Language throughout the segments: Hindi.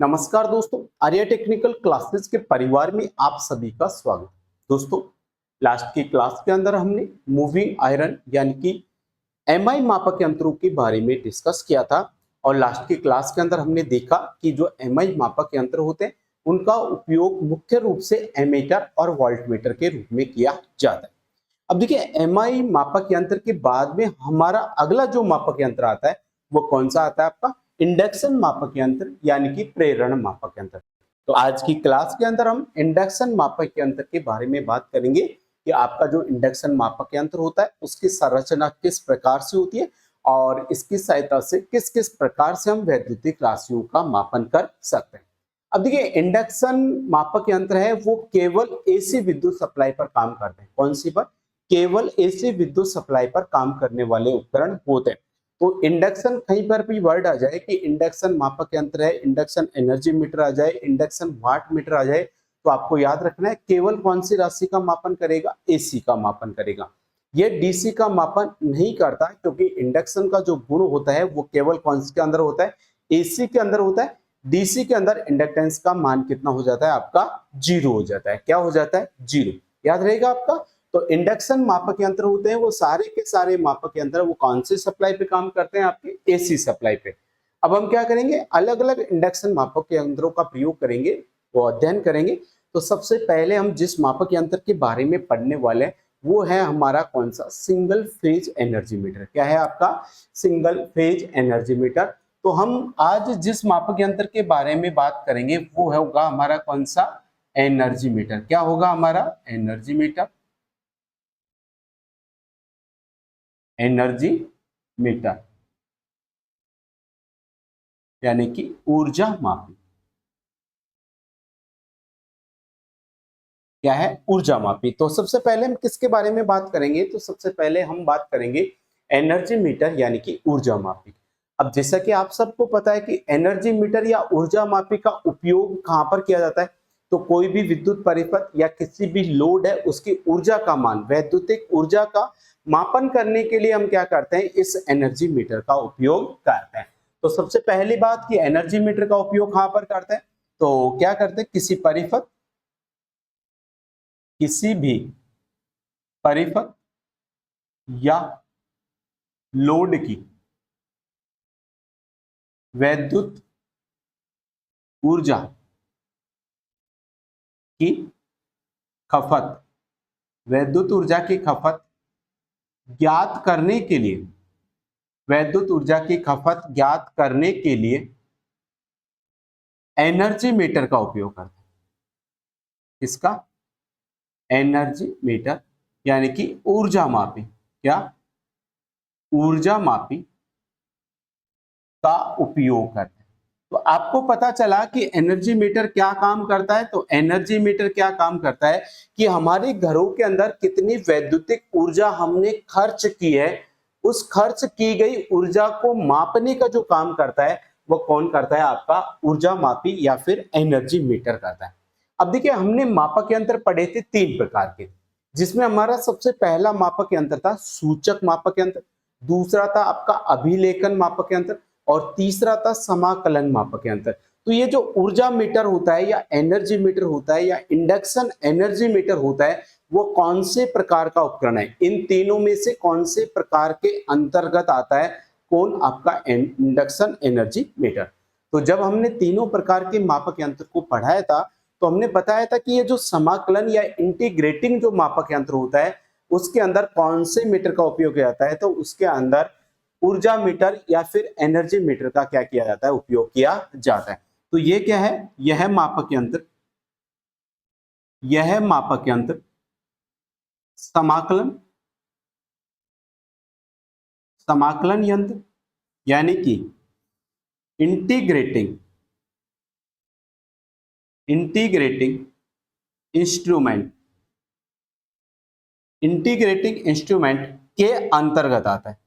नमस्कार दोस्तों, आर्या टेक्निकल क्लासेस के परिवार में आप सभी का स्वागत। दोस्तों, लास्ट की क्लास के अंदर हमने मूविंग आयरन यानी कि एमआई मापक यंत्रों के बारे में डिस्कस किया था और लास्ट की क्लास के अंदर हमने देखा कि जो एमआई मापक यंत्र होते हैं उनका उपयोग मुख्य रूप से एमीटर और वोल्टमीटर के रूप में किया जाता है। अब देखिए, एमआई मापक यंत्र के बाद में हमारा अगला जो मापक यंत्र आता है वो कौन सा आता है? आपका इंडक्शन मापक यंत्र यानी कि प्रेरण मापक यंत्र। तो आज की क्लास के अंदर हम इंडक्शन मापक यंत्र के बारे में बात करेंगे कि आपका जो इंडक्शन मापक यंत्र होता है उसकी संरचना किस प्रकार से होती है और इसकी सहायता से किस किस प्रकार से हम वैद्युतिक राशियों का मापन कर सकते हैं। अब देखिए, इंडक्शन मापक यंत्र है वो केवल एसी विद्युत सप्लाई पर काम करते हैं। कौन सी पर? केवल एसी विद्युत सप्लाई पर काम करने वाले उपकरण होते हैं। तो इंडक्शन कहीं पर भी वर्ड आ जाए कि इंडक्शन मापक यंत्र है, इंडक्शन एनर्जी मीटर आ जाए, इंडक्शन वाट मीटर आ जाए, तो आपको याद रखना है केवल कौन सी राशि का मापन करेगा? एसी का मापन करेगा। ये डीसी का मापन नहीं करता क्योंकि इंडक्शन का जो गुण होता है वो केवल कौन से के अंदर होता है? एसी के अंदर होता है। डीसी के अंदर इंडक्टेंस का मान कितना हो जाता है? आपका जीरो हो जाता है। क्या हो जाता है? जीरो। याद रहेगा आपका। तो इंडक्शन मापक यंत्र होते हैं वो सारे के सारे मापक यंत्र वो कौन से सप्लाई पे काम करते हैं? आपके एसी सप्लाई पे। अब हम क्या करेंगे? अलग अलग इंडक्शन मापक यंत्रों का प्रयोग करेंगे, वो अध्ययन करेंगे। तो सबसे पहले हम जिस मापक यंत्र के बारे में पढ़ने वाले हैं वो है हमारा कौन सा? Single phase energy meter. क्या है आपका? Single phase energy meter. तो हम आज जिस मापक यंत्र के बारे में बात करेंगे वो होगा हमारा कौन सा? Energy meter. क्या होगा हमारा? Energy meter. एनर्जी मीटर यानी कि ऊर्जा मापी। क्या है? ऊर्जा मापी। तो सबसे पहले हम किसके बारे में बात करेंगे? तो सबसे पहले हम बात करेंगे एनर्जी मीटर यानी कि ऊर्जा मापी। अब जैसा कि आप सबको पता है कि एनर्जी मीटर या ऊर्जा मापी का उपयोग कहां पर किया जाता है? तो कोई भी विद्युत परिपथ या किसी भी लोड है उसकी ऊर्जा का मान, वैद्युतिक ऊर्जा का मापन करने के लिए हम क्या करते हैं? इस एनर्जी मीटर का उपयोग करते हैं। तो सबसे पहली बात कि एनर्जी मीटर का उपयोग कहां पर करते हैं? तो क्या करते हैं? किसी भी परिपथ या लोड की वैद्युत ऊर्जा की खपत, वैद्युत ऊर्जा की खपत ज्ञात करने के लिए, वैद्युत ऊर्जा की खपत ज्ञात करने के लिए एनर्जी मीटर का उपयोग करते हैं। इसका एनर्जी मीटर यानी कि ऊर्जा मापी। क्या? ऊर्जा मापी का उपयोग करते हैं। तो आपको पता चला कि एनर्जी मीटर क्या काम करता है? तो एनर्जी मीटर क्या काम करता है कि हमारे घरों के अंदर कितनी वैद्युतिक ऊर्जा हमने खर्च की है, उस खर्च की गई ऊर्जा को मापने का जो काम करता है वो कौन करता है? आपका ऊर्जा मापी या फिर एनर्जी मीटर करता है। अब देखिए, हमने मापक यंत्र पढ़े थे तीन प्रकार के, जिसमें हमारा सबसे पहला मापक यंत्र था सूचक मापक यंत्र, दूसरा था आपका अभिलेखन मापक यंत्र और तीसरा था समाकलन मापक यंत्र। तो ये जो ऊर्जा मीटर होता है या एनर्जी मीटर होता है या इंडक्शन एनर्जी मीटर होता है वो कौन से प्रकार का उपकरण है? इन तीनों में से कौन से प्रकार के अंतर्गत आता है? कौन? आपका इंडक्शन एनर्जी मीटर। तो जब हमने तीनों प्रकार के मापक यंत्र को पढ़ाया था तो हमने बताया था कि ये जो समाकलन या इंटीग्रेटिंग जो मापक यंत्र होता है उसके अंदर कौन से मीटर का उपयोग किया जाता है? तो उसके अंदर ऊर्जा मीटर या फिर एनर्जी मीटर का क्या किया जाता है? उपयोग किया जाता है। तो ये क्या है? यह मापक यंत्र, यह मापक यंत्र समाकलन, समाकलन यंत्र यानी कि integrating, integrating instrument, integrating instrument के अंतर्गत आता है।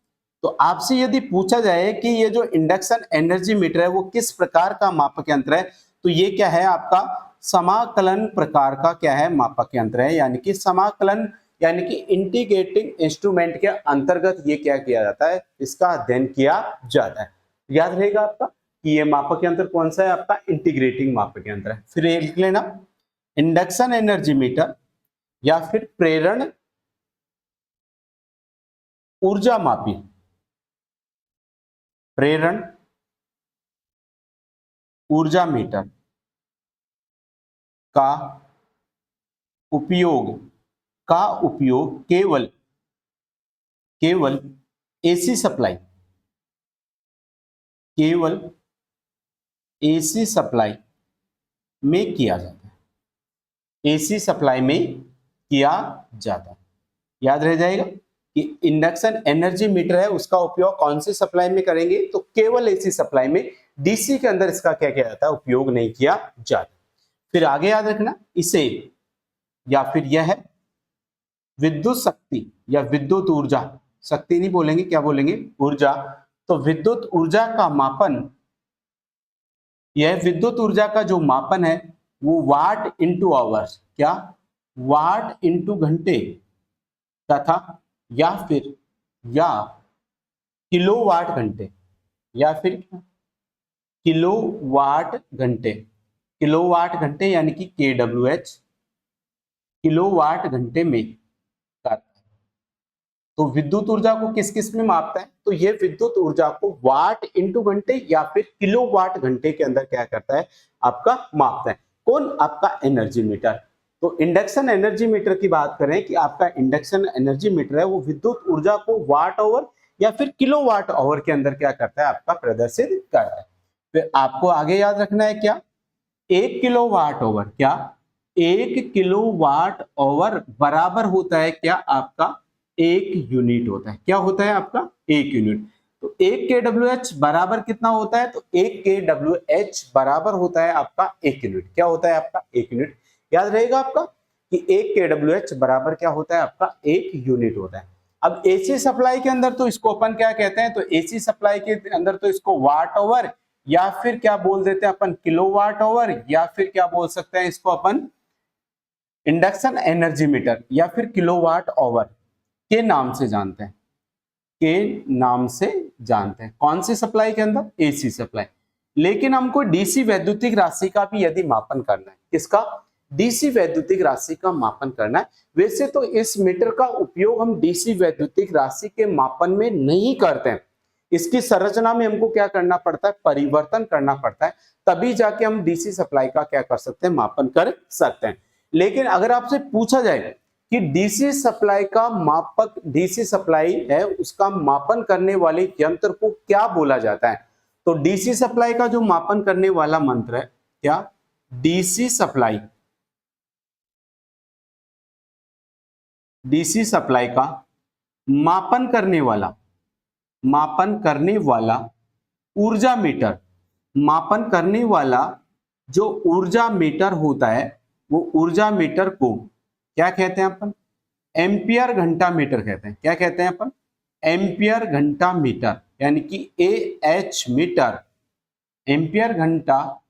तो आपसे यदि पूछा जाए कि ये जो इंडक्शन एनर्जी मीटर है वो किस प्रकार का मापक यंत्र है, तो ये क्या है? आपका समाकलन प्रकार का क्या है? मापक यंत्र है। यानी कि समाकलन यानी कि इंटीग्रेटिंग इंस्ट्रूमेंट के अंतर्गत ये क्या किया जाता है? इसका अध्ययन किया जाता है। याद रहेगा आपका। कि ये मापक यंत्र कौन सा है, आपका इंटीग्रेटिंग मापक यंत्र है। फिर ये लिख लेना इंडक्शन एनर्जी मीटर या फिर प्रेरण ऊर्जा मापी, प्रेरण ऊर्जा मीटर का उपयोग केवल एसी सप्लाई, केवल एसी सप्लाई में किया जाता है, एसी सप्लाई में किया जाता है। याद रह जाएगा कि इंडक्शन एनर्जी मीटर है, उसका उपयोग कौन सी सप्लाई में करेंगे, तो केवल एसी सप्लाई में, डीसी के अंदर इसका क्या किया जाता है, उपयोग नहीं किया जाता। फिर आगे याद रखना, इसे या फिर यह है विद्युत शक्ति या विद्युत ऊर्जा, शक्ति नहीं बोलेंगे, क्या बोलेंगे, ऊर्जा। तो विद्युत ऊर्जा का मापन, यह विद्युत ऊर्जा का जो मापन है वो वाट इंटू आवर्स, क्या, वाट इंटू घंटे तथा या किलोवाट घंटे, या फिर किलोवाट घंटे, किलोवाट घंटे यानी कि KWH, किलोवाट घंटे में करता है। तो विद्युत ऊर्जा को किस किस में मापता है, तो ये विद्युत ऊर्जा को वाट इंटू घंटे या फिर किलोवाट घंटे के अंदर क्या करता है, आपका मापता है। कौन, आपका एनर्जी मीटर। तो इंडक्शन एनर्जी मीटर की बात करें कि आपका इंडक्शन एनर्जी मीटर है वो विद्युत ऊर्जा को वाट आवर या फिर किलोवाट आवर के अंदर क्या करता है, आपका प्रदर्शित करता है। फिर आपको आगे याद रखना है क्या, 1 किलोवाट आवर, क्या 1 किलोवाट आवर बराबर होता है क्या, आपका 1 यूनिट होता है, क्या होता है आपका 1 यूनिट। तो 1 kWh बराबर कितना होता है, तो 1 kWh बराबर होता है आपका 1 यूनिट, क्या होता है आपका 1 यूनिट। याद रहेगा आपका कि 1 kWh बराबर क्या होता है, आपका 1 यूनिट होता है। अब एसी सप्लाई के अंदर तो इसको अपन क्या कहते हैं, तो एसी सप्लाई के अंदर तो इसको वाट आवर या फिर क्या बोल देते हैं अपन, किलोवाट आवर, या फिर क्या बोल सकते हैं इसको अपन इंडक्शन एनर्जी मीटर या फिर किलोवाट आवर के नाम से जानते हैं, के नाम से जानते हैं। कौन सी सप्लाई के अंदर, एसी सप्लाई। लेकिन हमको डीसी वैद्युतिक राशि का भी यदि मापन करना है, किसका, डीसी वैद्युतिक राशि का मापन करना है। वैसे तो इस मीटर का उपयोग हम डीसी वैद्युतिक राशि के मापन में नहीं करते हैं, इसकी संरचना में हमको क्या करना पड़ता है, परिवर्तन करना पड़ता है, तभी जाके हम डीसी सप्लाई का क्या कर सकते हैं, मापन कर सकते हैं। लेकिन अगर आपसे पूछा जाए कि डीसी सप्लाई का मापक, डीसी सप्लाई है उसका मापन करने वाले यंत्र को क्या बोला जाता है, तो डीसी सप्लाई का जो मापन करने वाला मंत्र है, क्या, डीसी सप्लाई, डीसी सप्लाई का मापन करने वाला ऊर्जा मीटर, मापन करने वाला जो ऊर्जा मीटर होता है वो ऊर्जा मीटर को क्या कहते हैं अपन, एम्पियर घंटा मीटर कहते हैं। क्या कहते हैं अपन, एम्पियर घंटा मीटर, यानी कि AH मीटर, एम्पियर घंटा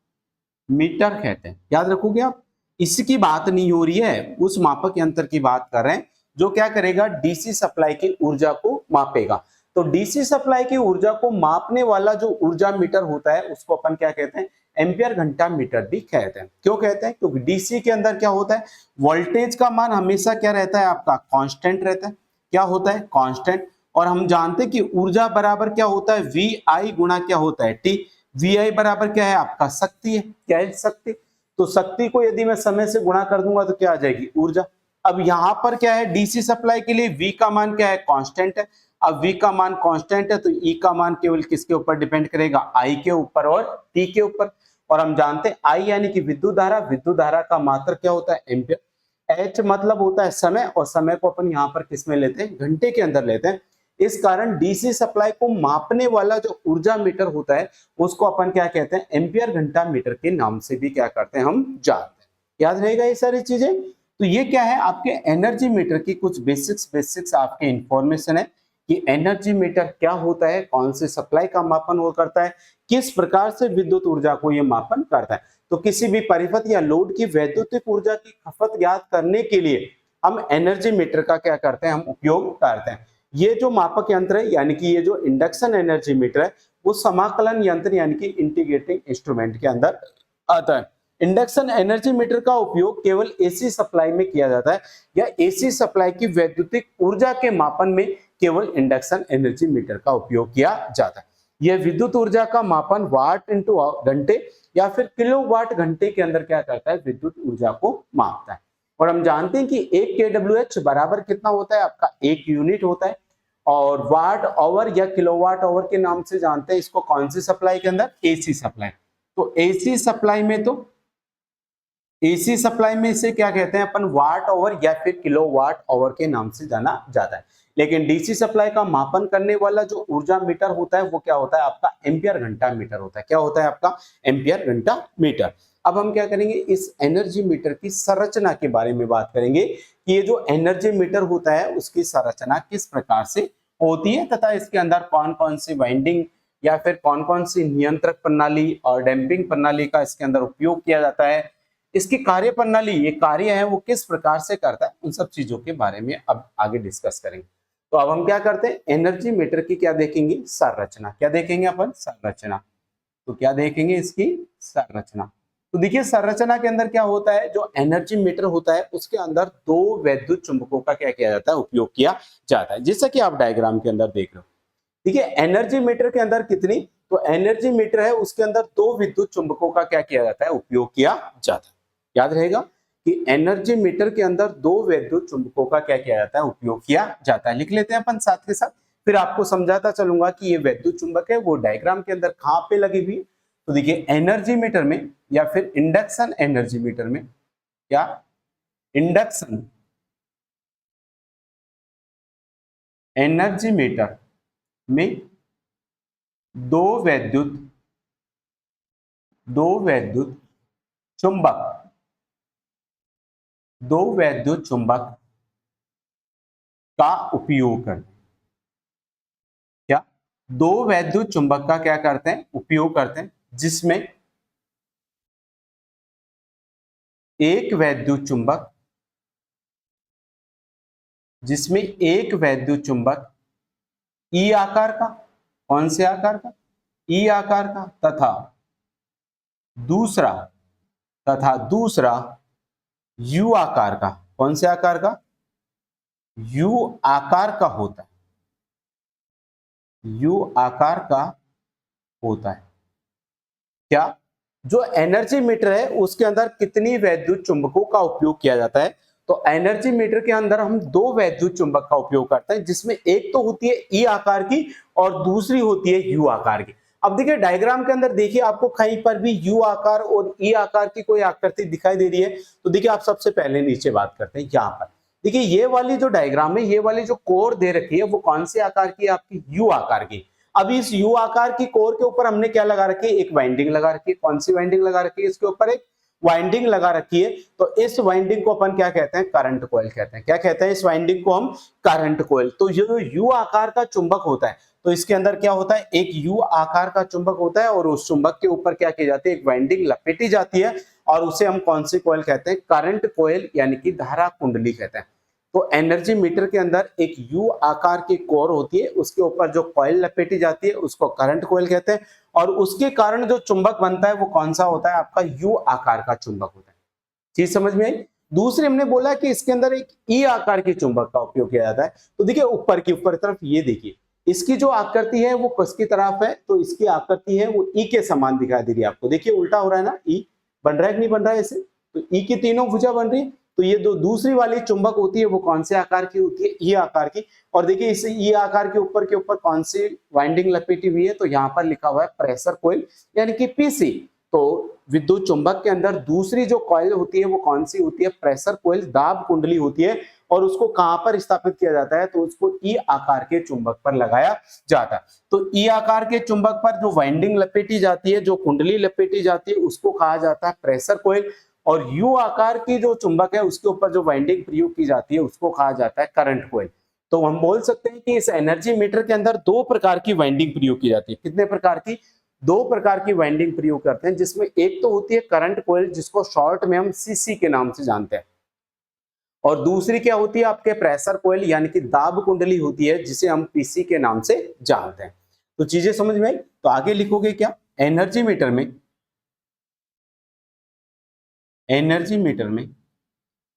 मीटर कहते हैं। याद रखोगे आप, इसकी बात नहीं हो रही है, उस मापक यंत्र की बात कर रहे हैं जो क्या करेगा, डीसी सप्लाई की ऊर्जा को मापेगा। तो डीसी सप्लाई की ऊर्जा को मापने वाला जो ऊर्जा मीटर होता है उसको अपन क्या कहते हैं, एम्पियर घंटा मीटर भी कहते हैं। क्यों कहते हैं, क्योंकि डीसी के अंदर क्या होता है, वोल्टेज का मान हमेशा क्या रहता है, आपका कांस्टेंट रहता है। क्या होता है, कांस्टेंट। और हम जानते हैं कि ऊर्जा बराबर क्या होता है, VI गुणा क्या होता है, T। VI बराबर क्या है, आपका शक्ति है, क्या है, शक्ति। तो शक्ति को यदि मैं समय से गुणा कर दूंगा तो क्या आ जाएगी, ऊर्जा। अब यहां पर क्या है, डीसी सप्लाई के लिए V का मान क्या है, कांस्टेंट है। अब V का मान कांस्टेंट है तो E का मान केवल किसके ऊपर डिपेंड करेगा, I के ऊपर और T के ऊपर। और हम जानते हैं I यानी कि विद्युत धारा, विद्युत धारा का मात्रक क्या होता है, एम्पियर। H मतलब होता है समय, और समय को अपन यहाँ पर किस में लेते हैं, घंटे के अंदर लेते हैं। इस कारण डीसी सप्लाई को मापने वाला जो ऊर्जा मीटर होता है उसको अपन क्या कहते हैं, एम्पियर घंटा मीटर के नाम से भी क्या करते हैं, हम जानते हैं। याद रहेगा ये सारी चीजें। तो ये क्या है, आपके एनर्जी मीटर की कुछ बेसिक्स आपके इंफॉर्मेशन है कि एनर्जी मीटर क्या होता है, कौन से सप्लाई का मापन वो करता है, किस प्रकार से विद्युत ऊर्जा को ये मापन करता है। तो किसी भी परिपथ या लोड की वैद्युतिक ऊर्जा की खपत ज्ञात करने के लिए हम एनर्जी मीटर का क्या करते हैं, हम उपयोग करते हैं। ये जो मापक यंत्र है यानी कि ये जो इंडक्शन एनर्जी मीटर है वो समाकलन यंत्र यानी कि इंटीग्रेटिंग इंस्ट्रूमेंट के अंदर आता है। इंडक्शन एनर्जी मीटर का उपयोग केवल एसी सप्लाई में किया जाता है या एसी सप्लाई की वैद्युतिक ऊर्जा के मापन में केवल इंडक्शन एनर्जी मीटर का उपयोग किया जाता है। यह विद्युत ऊर्जा का मापन वाट इंटू घंटे या फिर किलोवाट घंटे के अंदर क्या करता है, विद्युत ऊर्जा को मापता है। और हम जानते हैं कि 1 kWh बराबर कितना होता है, आपका 1 यूनिट होता है। और वाट आवर या किलोवाट आवर के नाम से जानते हैं इसको कौन सी सप्लाई के अंदर, एसी सप्लाई। तो एसी सप्लाई में एसी सप्लाई में इसे क्या कहते हैं अपन, वाट आवर या फिर किलोवाट आवर के नाम से जाना जाता है। लेकिन डीसी सप्लाई का मापन करने वाला जो ऊर्जा मीटर होता है वो क्या होता है, आपका एम्पियर घंटा मीटर होता है। क्या होता है आपका, एम्पियर घंटा मीटर। अब हम क्या करेंगे, इस एनर्जी मीटर की संरचना के बारे में बात करेंगे कि ये जो एनर्जी मीटर होता है उसकी संरचना किस प्रकार से होती है तथा इसके अंदर कौन कौन सी वाइंडिंग या फिर कौन कौन सी नियंत्रक प्रणाली और डैम्पिंग प्रणाली का इसके अंदर उपयोग किया जाता है, इसकी कार्य प्रणाली, ये कार्य है वो किस प्रकार से करता है, उन सब चीजों के बारे में अब आगे डिस्कस करेंगे। तो अब हम क्या करते हैं, एनर्जी मीटर की क्या देखेंगे, संरचना। क्या देखेंगे अपन, संरचना। तो क्या देखेंगे, इसकी संरचना। तो देखिए संरचना के अंदर क्या होता है, जो एनर्जी मीटर होता है उसके अंदर दो वैद्युत चुंबकों का क्या किया जाता है, उपयोग किया जाता है, जैसा कि आप डायग्राम के अंदर देख रहे हो। देखिए एनर्जी मीटर के अंदर कितनी, तो एनर्जी मीटर है उसके अंदर दो विद्युत चुंबकों का क्या किया जाता है, उपयोग किया जाता है। याद रहेगा कि एनर्जी मीटर के अंदर दो वैद्युत चुंबकों का क्या किया जाता है, उपयोग किया जाता है। लिख लेते हैं अपन साथ के साथ, फिर आपको समझाता चलूंगा कि ये वैद्युत चुंबक है वो डायग्राम के अंदर कहां पे लगी हुई है। तो देखिए एनर्जी मीटर में या फिर इंडक्शन एनर्जी मीटर में, क्या इंडक्शन एनर्जी मीटर में दो वैद्युत चुंबक का उपयोग करते हैं। क्या, दो वैद्युत चुंबक का क्या करते हैं, उपयोग करते हैं, जिसमें एक वैद्युत चुंबक ई आकार का, कौन से आकार का, ई आकार का, तथा दूसरा यू आकार का, कौन से आकार का, यू आकार का होता है, यू आकार का होता है। क्या, जो एनर्जी मीटर है उसके अंदर कितनी वैद्युत चुंबकों का उपयोग किया जाता है, तो एनर्जी मीटर के अंदर हम दो वैद्युत चुंबक का उपयोग करते हैं, जिसमें एक तो होती है ई आकार की और दूसरी होती है यू आकार की। अब देखिए डायग्राम के अंदर देखिए आपको कहीं पर भी यू आकार और ई आकार की कोई आकृति दिखाई दे रही है, तो देखिए आप सबसे पहले नीचे बात करते हैं यहाँ पर। देखिए ये वाली जो डायग्राम है, ये वाली जो कोर दे रखी है वो कौन से आकार की है, आपकी यू आकार की। अब इस यू आकार की कोर के ऊपर हमने क्या लगा रखी है, एक वाइंडिंग लगा रखी है। कौन सी वाइंडिंग लगा रखी है, इसके ऊपर एक वाइंडिंग लगा रखी है। तो इस वाइंडिंग को अपन क्या कहते हैं, करंट कॉइल कहते हैं। क्या कहते हैं, इस वाइंडिंग को हम करंट कॉइल। तो ये जो यू आकार का चुंबक होता है, तो इसके अंदर क्या होता है, एक यू आकार का चुंबक होता है और उस चुंबक के ऊपर क्या की जाती है, एक वाइंडिंग लपेटी जाती है और उसे हम कौन सी कॉइल कहते हैं, करंट कॉइल यानी कि धारा कुंडली कहते हैं। तो एनर्जी मीटर के अंदर एक यू आकार की कोर होती है, उसके ऊपर जो कॉइल लपेटी जाती है उसको करंट कॉइल कहते हैं और उसके कारण जो चुंबक बनता है वो कौन सा होता है, आपका यू आकार का चुंबक होता है। चीज समझ में आई। दूसरे हमने बोला कि इसके अंदर एक ई आकार के चुंबक का उपयोग किया जाता है। तो देखिए ऊपर तरफ ये देखिए, इसकी जो आकृति है वो किसकी तरफ है, तो इसकी आकृति है वो ई के समान दिखाई दे रही है आपको। देखिए उल्टा हो रहा है ना, ई बन रहा है कि नहीं बन रहा है ऐसे, तो ई की तीनों भुजा बन रही है। तो ये दो दूसरी वाली चुंबक होती है वो कौन से आकार की होती है, ई आकार की। और देखिए इस ई आकार के ऊपर कौन सी वाइंडिंग लपेटी हुई है, तो यहाँ पर लिखा हुआ है प्रेशर कॉइल यानी कि पीसी। तो विद्युत चुंबक के अंदर दूसरी जो कॉइल होती है वो कौन सी होती है, प्रेशर कॉइल, दाब कुंडली होती है। और उसको कहां पर स्थापित किया जाता है, तो उसको ई आकार के चुंबक पर लगाया जाता है। तो ई आकार के चुंबक पर जो वाइंडिंग लपेटी जाती है, जो कुंडली लपेटी जाती है, उसको कहा जाता है प्रेशर कॉइल। और यू आकार की जो चुंबक है उसके ऊपर जो वाइंडिंग प्रयोग की जाती है उसको कहा जाता है करंट कॉइल। तो हम बोल सकते हैं कि इस एनर्जी मीटर के अंदर दो प्रकार की वाइंडिंग प्रयोग की जाती है। कितने प्रकार की, दो प्रकार की वाइंडिंग प्रयोग करते हैं, जिसमें एक तो होती है करंट कॉइल जिसको शॉर्ट में हम सीसी के नाम से जानते हैं, और दूसरी क्या होती है आपके प्रेशर कॉइल यानी कि दाब कुंडली होती है, जिसे हम पीसी के नाम से जानते हैं। तो चीजें समझ में आई। तो आगे लिखोगे क्या, एनर्जी मीटर में, एनर्जी मीटर में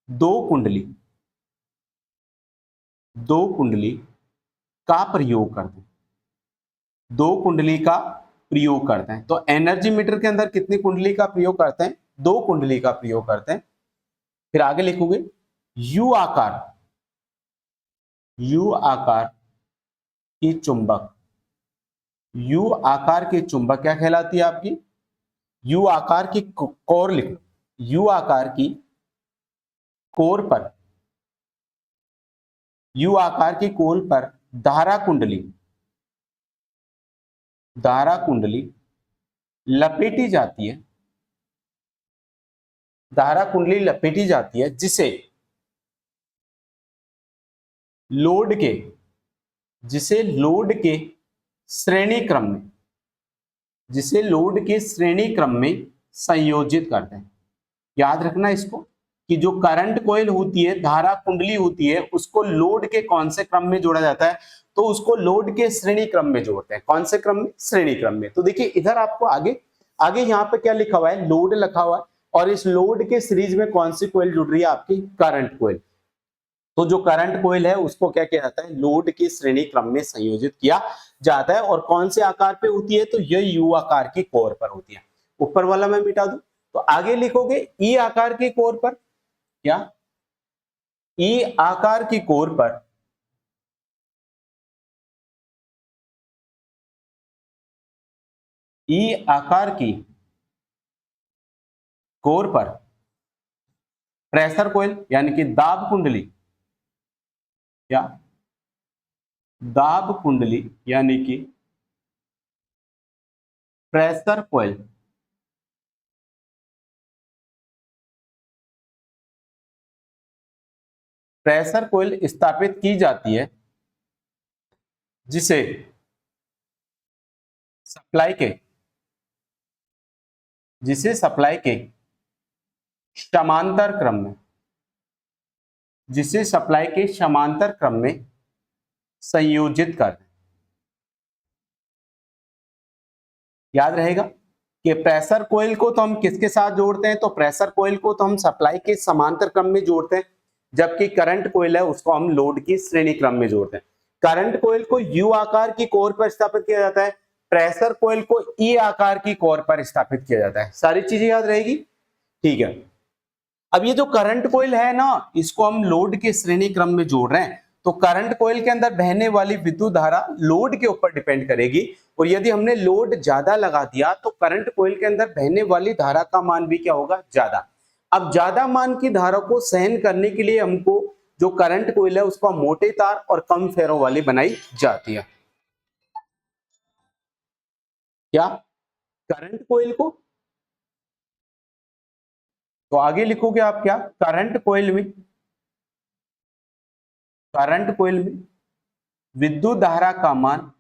दो कुंडली, दो कुंडली का प्रयोग करते हैं, दो कुंडली का प्रयोग करते हैं। तो एनर्जी मीटर के अंदर कितनी कुंडली का प्रयोग करते हैं, दो कुंडली का प्रयोग करते हैं। फिर आगे लिखोगे यू आकार, यू आकार की चुंबक, यू आकार की चुंबक क्या कहलाती है आपकी, यू आकार की कोर लिखो, यू आकार की कोर पर, यू आकार की कोर पर धारा कुंडली, धारा कुंडली लपेटी जाती है, धारा कुंडली लपेटी जाती है, जिसे लोड के, जिसे लोड के श्रेणी क्रम में, जिसे लोड के श्रेणी क्रम में संयोजित करते हैं। याद रखना इसको कि जो करंट कॉइल होती है, धारा कुंडली होती है, उसको लोड के कौन से क्रम में जोड़ा जाता है, तो उसको लोड के श्रेणी क्रम में जोड़ते हैं। कौन से क्रम में, श्रेणी क्रम में। तो देखिए इधर आपको आगे आगे यहाँ पे क्या लिखा हुआ है, लोड लिखा हुआ है, और इस लोड के सीरीज में कौन सी कॉइल जुड़ रही है आपकी, करंट कॉइल। तो जो करंट कॉइल है उसको क्या किया जाता है, लोड की श्रेणी क्रम में संयोजित किया जाता है। और कौन से आकार पे होती है, तो यह यू आकार की कोर पर होती है। ऊपर वाला मैं मिटा दूं, तो आगे लिखोगे ई आकार की कोर पर, क्या, ई आकार की कोर पर ई आकार की कोर पर प्रेशर कॉइल यानी कि दाब कुंडली, क्या, दाब कुंडली यानी कि प्रेशर कॉइल, प्रेशर कॉइल स्थापित की जाती है, जिसे सप्लाई के, जिसे सप्लाई के समांतर क्रम में, जिसे सप्लाई के समांतर क्रम में संयोजित कर दें। याद रहेगा कि प्रेशर कॉइल को तो हम किसके साथ जोड़ते हैं, तो प्रेशर कॉइल को तो हम सप्लाई के समांतर क्रम में जोड़ते हैं, जबकि करंट कॉइल है उसको हम लोड की श्रेणी क्रम में जोड़ते हैं। करंट कॉइल को यू आकार की कोर पर स्थापित किया जाता है, प्रेशर कॉइल को ई आकार की कोर पर स्थापित किया जाता है। सारी चीजें याद रहेगी, ठीक है। अब ये जो करंट कॉइल है ना, इसको हम लोड के श्रेणी क्रम में जोड़ रहे हैं, तो करंट कॉइल के अंदर बहने वाली विद्युत धारा लोड के ऊपर डिपेंड करेगी। और यदि हमने लोड ज्यादा लगा दिया तो करंट कॉइल के अंदर बहने वाली धारा का मान भी क्या होगा, ज्यादा। अब ज्यादा मान की धारा को सहन करने के लिए हमको जो करंट कॉइल है उसको मोटे तार और कम फेरों वाली बनाई जाती है। क्या, करंट कॉइल को, तो आगे लिखोगे आप क्या, करंट कॉइल में, करंट कॉइल में विद्युत धारा का मान,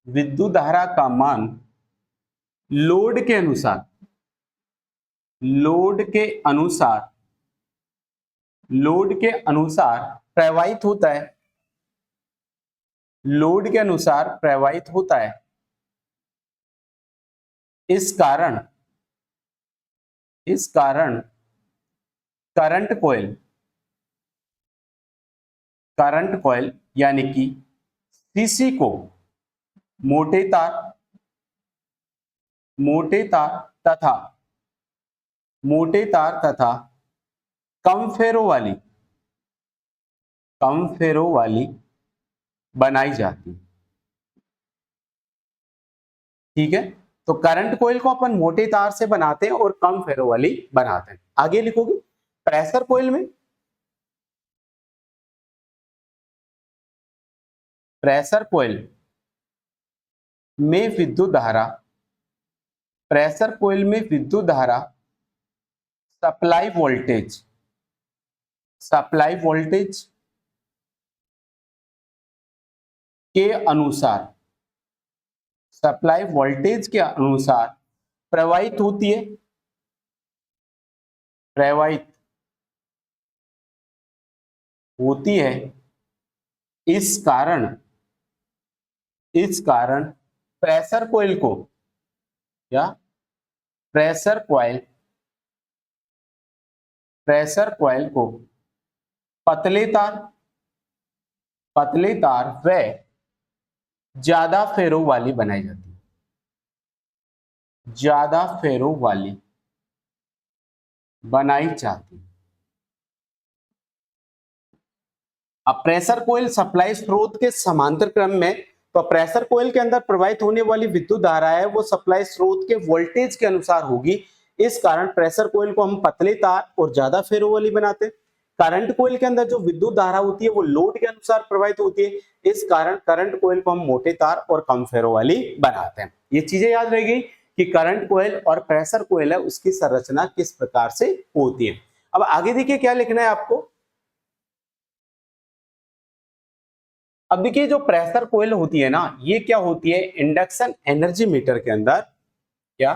विद्युत धारा का मान लोड के अनुसार, लोड के अनुसार, लोड के अनुसार प्रवाहित होता है, लोड के अनुसार प्रवाहित होता है। इस कारण, इस कारण करंट कॉइल, करंट कॉइल यानी कि सीसी को मोटे तार, मोटे तार तथा, मोटे तार तथा कम फेरों वाली, कम फेरों वाली बनाई जाती है। ठीक है, तो करंट कॉइल को अपन मोटे तार से बनाते हैं और कम फेरों वाली बनाते हैं। आगे लिखोगे प्रेशर कॉइल में, प्रेशर कॉइल में विद्युत धारा, प्रेशर कॉइल में विद्युत धारा सप्लाई वोल्टेज, सप्लाई वोल्टेज के अनुसार, सप्लाई वोल्टेज के अनुसार प्रवाहित होती है, प्रवाहित होती है। इस कारण प्रेशर कोयल को या प्रेशर कॉइल को पतले तार व ज्यादा फेरों वाली बनाई जाती है। ज्यादा फेरों वाली बनाई जाती है। अब प्रेशर कोयल सप्लाई स्रोत के समांतर क्रम में, तो प्रेशर कोयल के अंदर प्रवाहित होने वाली विद्युत धारा है वो सप्लाई स्रोत के वोल्टेज के अनुसार होगी। इस कारण प्रेशर कोयल को हम पतले तार और ज्यादा फेरों वाली बनाते हैं। करंट कोयल के अंदर जो विद्युत धारा होती है वो लोड के अनुसार प्रवाहित होती है। इस कारण करंट कोयल को हम मोटे तार और कम फेरों वाली बनाते हैं। ये चीजें याद रहेगी कि करंट कोयल और प्रेशर कोयल है उसकी संरचना किस प्रकार से होती है। अब आगे देखिए क्या लिखना है आपको। अब देखिए जो प्रेशर कोयल होती है ना, ये क्या होती है, इंडक्शन एनर्जी मीटर के अंदर क्या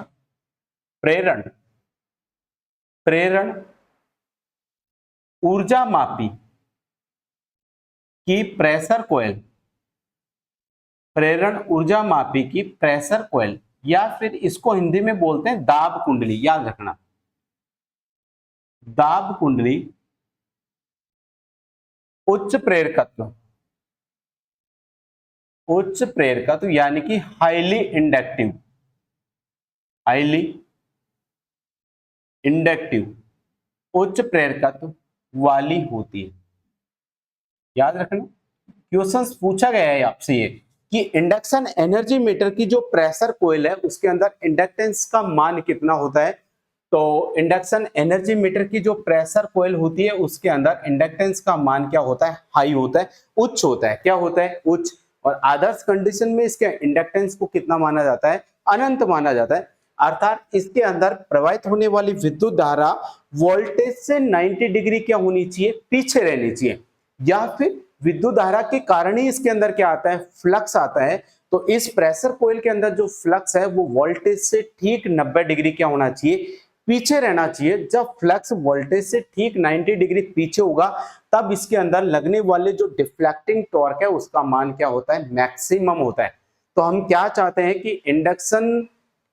प्रेरण प्रेरण ऊर्जा मापी की प्रेशर कोयल या फिर इसको हिंदी में बोलते हैं दाब कुंडली। याद रखना, दाब कुंडली उच्च प्रेरकत्व यानी कि हाईली इंडक्टिव उच्च प्रेरकत्व वाली होती है। याद रखना, क्वेश्चंस पूछा गया है आपसे ये कि इंडक्शन एनर्जी मीटर की जो प्रेशर कोयल है उसके अंदर इंडक्टेंस का मान कितना होता है। तो इंडक्शन एनर्जी मीटर की जो प्रेशर कोयल होती है उसके अंदर इंडक्टेंस का मान क्या होता है, हाई होता है, उच्च होता है। क्या होता है, उच्च। और आदर्श कंडीशन में इसके इंडक्टेंस को कितना माना जाता है, अनंत माना जाता है। अर्थात इसके अंदर प्रवाहित होने वाली विद्युत धारा वोल्टेज से 90 डिग्री क्या होनी चाहिए, पीछे रहनी चाहिए। या फिर विद्युत धारा के कारण ही इसके अंदर क्या आता है, फ्लक्स आता है। तो इस प्रेशर कोयल के अंदर जो फ्लक्स है वो वोल्टेज से ठीक 90 डिग्री क्या होना चाहिए, पीछे रहना चाहिए। जब फ्लक्स वोल्टेज से ठीक 90 डिग्री पीछे होगा तब इसके अंदर लगने वाले जो डिफ्लेक्टिंग टॉर्क है उसका मान क्या होता है, मैक्सिमम होता है। तो हम क्या चाहते हैं कि इंडक्शन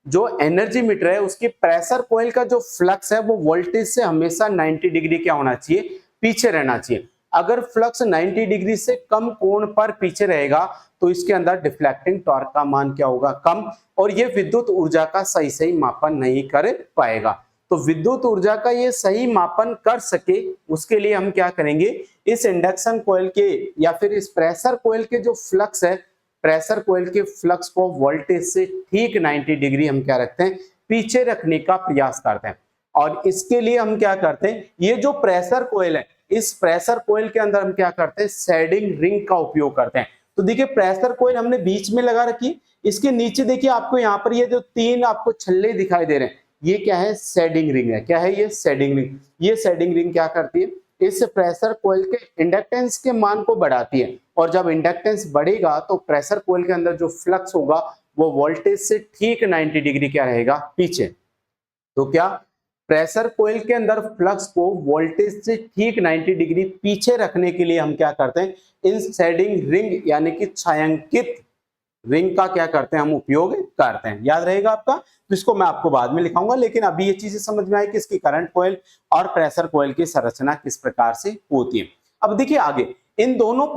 जो एनर्जी मीटर है उसकी प्रेशर कोयल का जो फ्लक्स है वो वोल्टेज से हमेशा 90 डिग्री क्या होना चाहिए, पीछे रहना चाहिए। अगर फ्लक्स 90 डिग्री से कम कोण पर पीछे रहेगा तो इसके अंदर डिफ्लेक्टिंग टॉर्क का मान क्या होगा, कम, और ये विद्युत ऊर्जा का सही मापन नहीं कर पाएगा। तो विद्युत ऊर्जा का ये सही मापन कर सके उसके लिए हम क्या करेंगे, इस इंडक्शन कॉइल के या फिर इस प्रेशर कॉइल के जो फ्लक्स है, प्रेशर कॉइल के फ्लक्स को वोल्टेज से ठीक 90 डिग्री हम क्या रखते हैं, पीछे रखने का प्रयास करते हैं। और इसके लिए हम क्या करते हैं, ये जो प्रेशर कॉइल है इस प्रेशर कॉइल के अंदर हम क्या करते हैं, शेडिंग रिंग का उपयोग करते हैं। तो देखिए प्रेशर कॉइल हमने बीच में लगा रखी, इसके नीचे देखिए आपको यहाँ पर ये जो तीन आपको छल्ले दिखाई दे रहे हैं ये क्या है, शेडिंग रिंग है। क्या है ये, शेडिंग रिंग। ये शेडिंग रिंग क्या करती है, इस प्रेशर कॉइल के इंडक्टेंस के मान को बढ़ाती है। और जब इंडक्टेंस बढ़ेगा तो प्रेशर कॉइल के अंदर जो फ्लक्स होगा वो वोल्टेज से ठीक 90 डिग्री क्या रहेगा, पीछे। तो क्या प्रेशर कोयल के अंदर फ्लक्स को वोल्टेज से ठीक 90 डिग्री पीछे रखने के लिए हम क्या करते हैं, इन शेडिंग रिंग यानी कि छायांकित रिंग का क्या करते हैं, हम उपयोग करते हैं। याद रहेगा आपका, तो इसको मैं आपको बाद में लिखाऊंगा, लेकिन अभी ये चीजें समझ में आई कि इसकी करंट कोयल और प्रेशर कोयल की संरचना किस प्रकार से होती है। अब देखिए आगे इन दोनों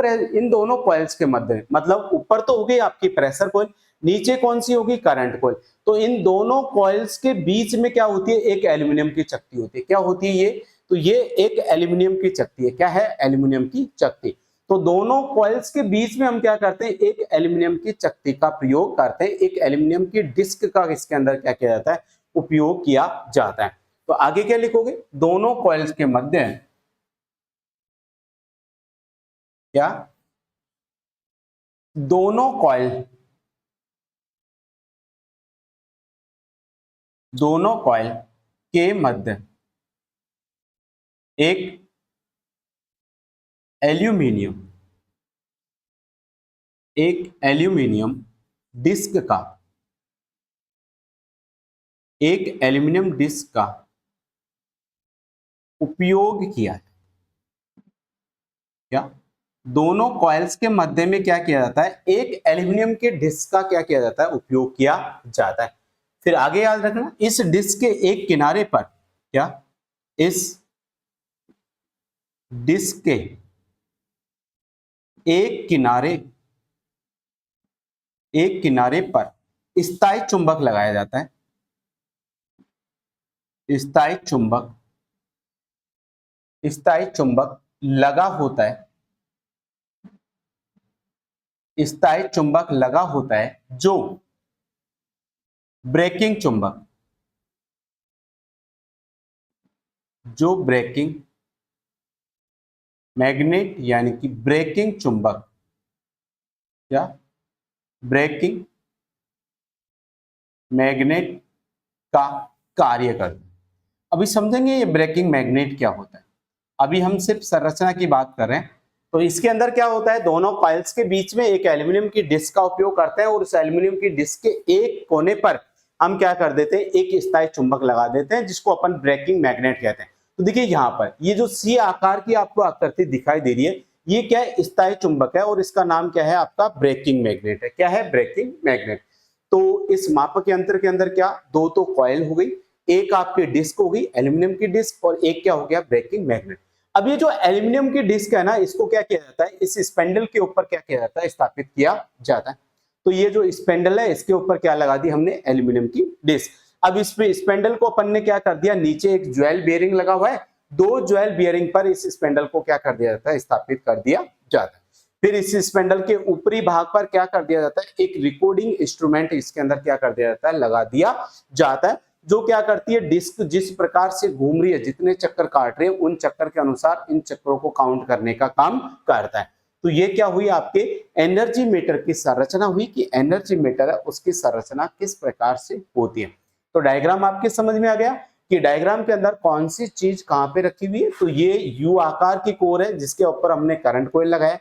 कॉइल्स के मध्य, मतलब ऊपर तो हो गई आपकी प्रेशर कोयल, नीचे कौन सी होगी, करंट कोयल। तो इन दोनों कॉइल्स के बीच में क्या होती है, एक एल्यूमिनियम की चक्ति होती है। क्या होती है ये, तो ये एक एल्यूमिनियम की चक्ति है। क्या है, एल्यूमिनियम की चक्ति। तो दोनों कॉइल्स के बीच में हम क्या करते हैं, एक एल्यूमिनियम की चक्ति का प्रयोग करते हैं। एक एल्यूमिनियम की डिस्क का इसके अंदर क्या किया जाता है, उपयोग किया जाता है। तो आगे क्या लिखोगे, दोनों कॉइल्स के मध्य क्या, दोनों कॉइल के मध्य एक एल्यूमिनियम डिस्क का उपयोग किया है। क्या, दोनों कॉइल्स के मध्य में क्या किया जाता है, एक एल्यूमिनियम के डिस्क का क्या किया जाता है, उपयोग किया जाता है। फिर आगे याद रखना, इस डिस्क के एक किनारे पर क्या, इस डिस्क के एक किनारे पर स्थायी चुंबक लगाया जाता है। स्थायी चुंबक लगा होता है, स्थायी चुंबक लगा होता है जो ब्रेकिंग चुंबक, जो ब्रेकिंग मैग्नेट यानी कि ब्रेकिंग चुंबक, क्या, ब्रेकिंग मैग्नेट का कार्य करता है। अभी समझेंगे ये ब्रेकिंग मैग्नेट क्या होता है। अभी हम सिर्फ संरचना की बात कर रहे हैं। तो इसके अंदर क्या होता है, दोनों कॉइल्स के बीच में एक एल्यूमिनियम की डिस्क का उपयोग करते हैं और उस एल्यूमिनियम की डिस्क के एक कोने पर हम क्या कर देते हैं, एक स्थायी चुंबक लगा देते हैं जिसको अपन ब्रेकिंग मैग्नेट कहते हैं। तो देखिए यहाँ पर ये जो सी आकार की आपको आकृति दिखाई दे रही है, ये क्या है, स्थायी चुंबक है और इसका नाम क्या है, आपका ब्रेकिंग मैग्नेट है। क्या है, ब्रेकिंग मैग्नेट। तो इस मापक यंत्र के अंदर क्या, दो तो कॉइल हो गई, एक आपकी डिस्क हो गई एल्यूमिनियम की डिस्क, और एक क्या हो गया, ब्रेकिंग मैग्नेट। अब ये जो एल्यूमिनियम की डिस्क है ना, इसको क्या किया जाता है, इस स्पेंडल के ऊपर क्या किया जाता है, स्थापित किया जाता है। तो ये जो स्पेंडल है इसके ऊपर क्या लगा दी हमने, एल्यूमिनियम की डिस्क। अब इस पे स्पेंडल को अपन ने क्या कर दिया, नीचे एक ज्वेल बियरिंग लगा हुआ है, दो ज्वेल बियरिंग पर इस स्पेंडल को क्या कर दिया जाता है, स्थापित कर दिया जाता है। फिर इस स्पेंडल के ऊपरी भाग पर क्या कर दिया जाता है, एक रिकॉर्डिंग इंस्ट्रूमेंट इसके अंदर क्या कर दिया जाता है, लगा दिया जाता है, जो क्या करती है, डिस्क जिस प्रकार से घूम रही है, जितने चक्कर काट रहे हैं उन चक्कर के अनुसार इन चक्करों को काउंट करने का काम करता है। तो ये क्या हुई, आपके एनर्जी मीटर की संरचना हुई कि एनर्जी मीटर है उसकी संरचना किस प्रकार से होती है। तो डायग्राम आपके समझ में आ गया कि डायग्राम के अंदर कौन सी चीज कहां पे रखी हुई है। तो ये यू आकार की कोर है जिसके ऊपर हमने करंट कॉइल लगाया,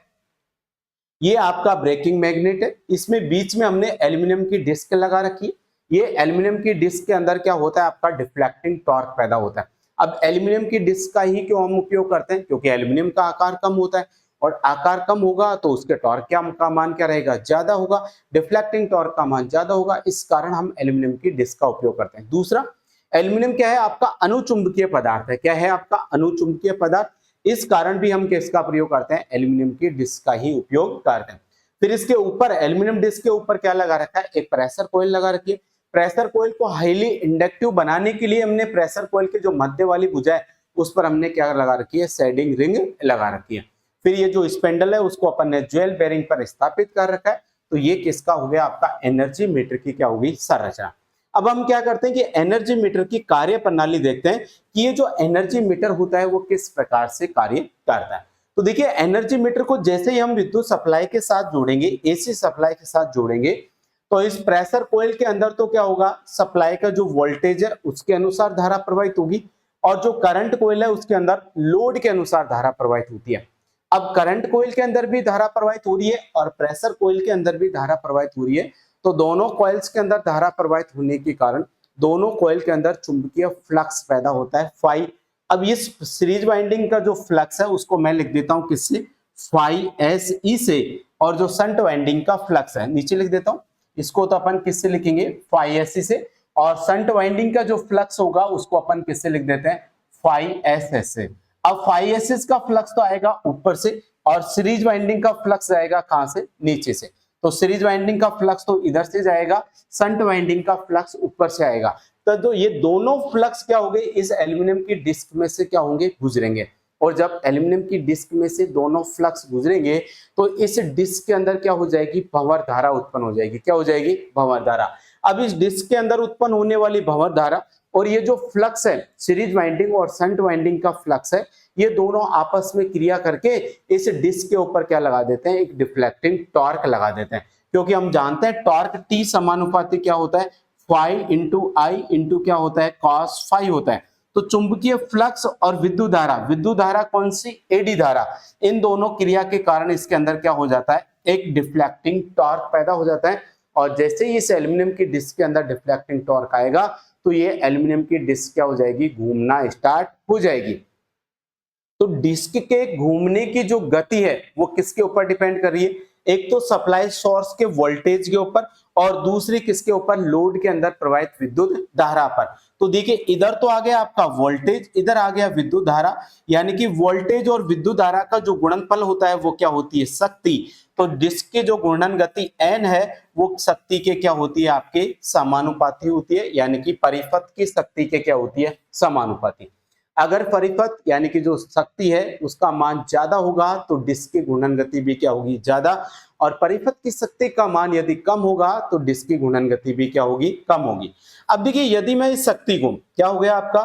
ये आपका ब्रेकिंग मैग्नेट है, इसमें बीच में हमने एल्यूमिनियम की डिस्क लगा रखी है। ये एल्यूमिनियम की डिस्क के अंदर क्या होता है, आपका डिफ्लेक्टिंग टॉर्क पैदा होता है। अब एल्यूमिनियम की डिस्क का ही क्यों हम उपयोग करते हैं, क्योंकि एल्यूमिनियम का आकार कम होता है और आकार कम होगा तो उसके टॉर्क का मान क्या रहेगा, ज्यादा होगा, डिफ्लेक्टिंग टॉर्क का मान ज्यादा होगा, इस कारण हम एल्यूमिनियम की डिस्क का उपयोग करते हैं। दूसरा, एल्यूमिनियम क्या है, आपका अनुचुंबकीय पदार्थ है। क्या है, आपका अनुचुंबकीय पदार्थ, इस कारण भी हम किसका प्रयोग करते हैं, एल्यूमिनियम की डिस्क का ही उपयोग करते हैं। फिर इसके ऊपर एल्यूमिनियम डिस्क के ऊपर क्या लगा रखा है, एक प्रेशर कॉइल लगा रखी है। प्रेशर कॉइल को हाईली इंडक्टिव बनाने के लिए हमने प्रेशर कॉइल के जो मध्य वाली भुजा है उस पर हमने क्या लगा रखी है, शेडिंग रिंग लगा रखी है। फिर ये जो स्पेंडल है उसको अपन ने ज्वेल बेरिंग पर स्थापित कर रखा है। तो ये किसका हो गया, आपका एनर्जी मीटर की क्या होगी, संरचना। अब हम क्या करते हैं कि एनर्जी मीटर की कार्य प्रणाली देखते हैं कि ये जो एनर्जी मीटर होता है वो किस प्रकार से कार्य करता है। तो देखिए एनर्जी मीटर को जैसे ही हम विद्युत सप्लाई के साथ जोड़ेंगे, एसी सप्लाई के साथ जोड़ेंगे, तो इस प्रेशर कॉइल के अंदर तो क्या होगा, सप्लाई का जो वोल्टेज है उसके अनुसार धारा प्रवाहित होगी, और जो करंट कॉइल है उसके अंदर लोड के अनुसार धारा प्रवाहित होती है। अब करंट कॉइल के अंदर भी धारा प्रवाहित हो रही है और प्रेशर कॉइल के अंदर भी धारा प्रवाहित हो रही है। तो दोनों कॉइल्स के अंदर धारा प्रवाहित होने के कारण दोनों कॉइल के अंदर चुंबकीय फ्लक्स पैदा होता है, फाई। अब इस सीरीज वाइंडिंग का जो फ्लक्स है उसको मैं लिख देता हूं किससे, फाई एस ई से, और जो शंट वाइंडिंग का फ्लक्स है नीचे लिख देता हूं, इसको तो अपन किससे लिखेंगे, फाई एस ई से, और शंट वाइंडिंग का जो फ्लक्स होगा उसको अपन किससे लिख देते हैं, फाई एस एस से। अब फाई एस एस का फ्लक्स तो आएगा ऊपर से और सीरीज वाइंडिंग का फ्लक्स आएगा कहां से, नीचे से। तो सीरीज वाइंडिंग का फ्लक्स तो इधर से जाएगा, शंट वाइंडिंग का फ्लक्स ऊपर से आएगा। तो ये दोनों फ्लक्स क्या होंगे, इस एल्यूमिनियम की डिस्क में से क्या होंगे, गुजरेंगे। और जब एल्यूमिनियम की डिस्क में से दोनों फ्लक्स गुजरेंगे तो इस डिस्क के अंदर क्या हो जाएगी, भंवर धारा उत्पन्न हो जाएगी। क्या हो जाएगी, भंवर धारा। अब इस डिस्क के अंदर उत्पन्न होने वाली भंवर धारा और ये जो फ्लक्स है, सीरीज वाइंडिंग और शंट वाइंडिंग का फ्लक्स है, ये दोनों आपस में क्रिया करके इस डिस्क के ऊपर क्या लगा देते हैं, एक डिफ्लेक्टिंग टॉर्क लगा देते हैं। क्योंकि हम जानते हैं टॉर्क टी समानुपाती क्या होता है, फाई इंटू आई इंटू क्या होता है, कॉस फाई होता है। तो चुंबकीय फ्लक्स और विद्युत धारा कौन सी, एडी धारा, इन दोनों क्रिया के कारण इसके अंदर क्या हो जाता है, एक डिफ्लेक्टिंग टॉर्क पैदा हो जाता है। और जैसे ही इस एल्यूमिनियम की डिस्क के अंदर डिफ्लेक्टिंग टॉर्क आएगा तो ये एल्यूमिनियम की डिस्क क्या हो जाएगी, घूमना स्टार्ट हो जाएगी। तो डिस्क के घूमने की जो गति है वो किसके ऊपर डिपेंड कर रही है? एक तो सप्लाई सोर्स के वोल्टेज के ऊपर और दूसरी किसके ऊपर? लोड के अंदर प्रवाहित विद्युत धारा पर। तो देखिए इधर तो आ गया आपका वोल्टेज, इधर आ गया विद्युत धारा, यानी कि वोल्टेज और विद्युत धारा का जो गुणनफल होता है वो क्या होती है? शक्ति। तो डिस्क की जो घूर्णन गति n है वो शक्ति के क्या होती है? आपके समानुपाती होती है, यानी कि परिपथ की शक्ति के क्या होती है? समानुपाती। अगर परिपथ यानी कि जो शक्ति है उसका मान ज्यादा होगा तो डिस्क की घूर्णन गति भी क्या होगी? ज्यादा। और परिपथ की शक्ति का मान यदि कम होगा तो डिस्क की घूर्णन गति भी क्या होगी? कम होगी। अब देखिए यदि मैं इस शक्ति को, क्या हो गया आपका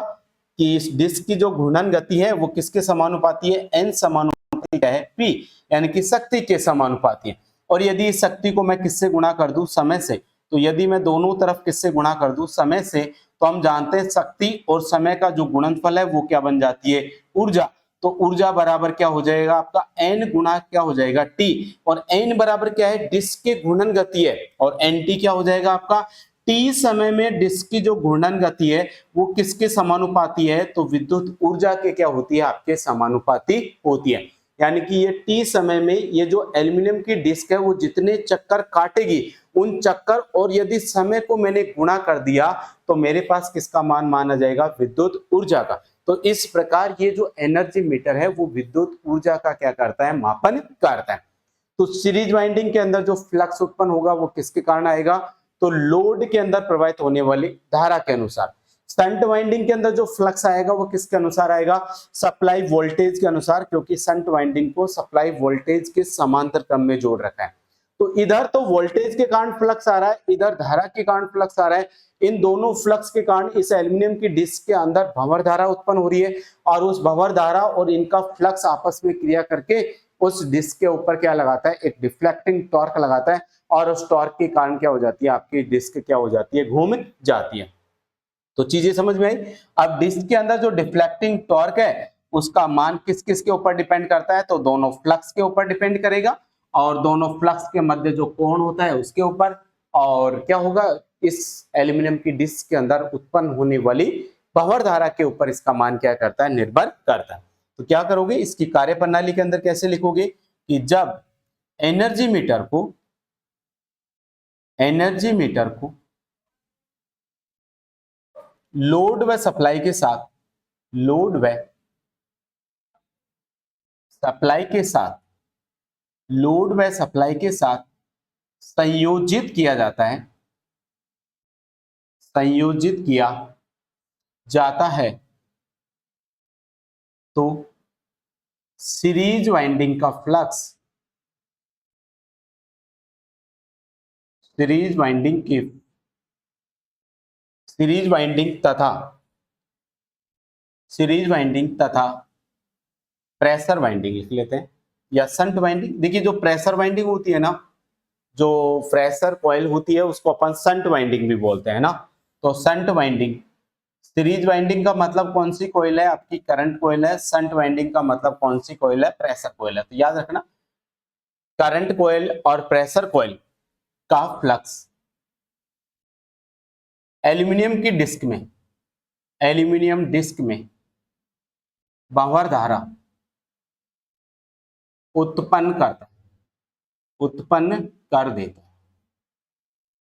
कि इस डिस्क की जो घूर्णन गति है वो किसके समानुपाती है? n समानुपाती है p, यानी कि शक्ति के समानुपाती है। और यदि इस शक्ति को मैं किससे गुणा कर दूं? समय से। तो यदि मैं दोनों तरफ किससे गुणा कर दूं? समय से, तो हम जानते हैं शक्ति और समय का जो गुणनफल है वो क्या बन जाती है? ऊर्जा। तो ऊर्जा बराबर क्या हो जाएगा आपका? n गुणा क्या हो जाएगा? t। और n बराबर क्या है? डिस्क के घूर्णन गति है, और nt क्या हो जाएगा आपका? t समय में डिस्क की जो घूर्णन गति है वो किसके समानुपाती है? तो विद्युत ऊर्जा के क्या होती है? आपके समानुपाती होती है। यानी कि ये t समय में ये जो एल्यूमिनियम की डिस्क है वो जितने चक्कर काटेगी उन चक्कर और यदि समय को मैंने गुणा कर दिया तो मेरे पास किसका मान माना जाएगा? विद्युत ऊर्जा का। तो इस प्रकार ये जो एनर्जी मीटर है वो विद्युत ऊर्जा का क्या करता है? मापन करता है। तो सीरीज वाइंडिंग के अंदर जो फ्लक्स उत्पन्न होगा वो किसके कारण आएगा? तो लोड के अंदर प्रवाहित होने वाली धारा के अनुसार। शंट वाइंडिंग के अंदर जो फ्लक्स आएगा वो किसके अनुसार आएगा? सप्लाई वोल्टेज के अनुसार, क्योंकि शंट वाइंडिंग को सप्लाई वोल्टेज के समांतर क्रम में जोड़ रखा है। तो इधर तो वोल्टेज के कारण फ्लक्स आ रहा है, इधर धारा के कारण फ्लक्स आ रहा है। इन दोनों फ्लक्स के कारण इस एल्यूमिनियम की डिस्क के अंदर भंवर धारा उत्पन्न हो रही है, और उस भंवर धारा और इनका फ्लक्स आपस में क्रिया करके उस डिस्क के ऊपर क्या लगाता है? एक डिफ्लेक्टिंग टॉर्क लगाता है, और उस टॉर्क के कारण क्या हो जाती है? आपकी डिस्क क्या हो जाती है? घूम जाती है। तो चीजें समझ में आई। अब डिस्क के अंदर जो डिफ्लेक्टिंग टॉर्क है उसका मान किस किस के ऊपर डिपेंड करता है? तो दोनों फ्लक्स के ऊपर डिपेंड करेगा, और दोनों फ्लक्स के मध्य जो कोण होता है उसके ऊपर। और क्या होगा? इस एल्यूमिनियम की डिस्क के अंदर उत्पन्न होने वाली भंवर धारा के ऊपर इसका मान क्या करता है? निर्भर करता है। तो क्या करोगे? इसकी कार्यप्रणाली के अंदर कैसे लिखोगे कि जब एनर्जी मीटर को लोड व सप्लाई के साथ लोड व सप्लाई के साथ लोड व सप्लाई के साथ संयोजित किया जाता है, संयोजित किया जाता है, तो सीरीज वाइंडिंग का फ्लक्स सीरीज वाइंडिंग की सीरीज वाइंडिंग तथा सीरीज वाइंडिंग तथा प्रेशर वाइंडिंग लिख लेते हैं, या शंट वाइंडिंग। देखिए जो प्रेशर वाइंडिंग होती है ना, जो प्रेशर कॉइल होती है उसको अपन शंट वाइंडिंग भी बोलते हैं ना। तो शंट वाइंडिंग, सीरीज वाइंडिंग का मतलब कौन सी कॉइल है? आपकी करंट कॉइल है। शंट वाइंडिंग का मतलब कौन सी कॉइल है? प्रेशर कॉइल है। तो याद रखना, करंट कॉइल और प्रेशर कॉइल का फ्लक्स एल्यूमिनियम की डिस्क में एल्यूमिनियम डिस्क में भंवर धारा उत्पन्न कर देता है।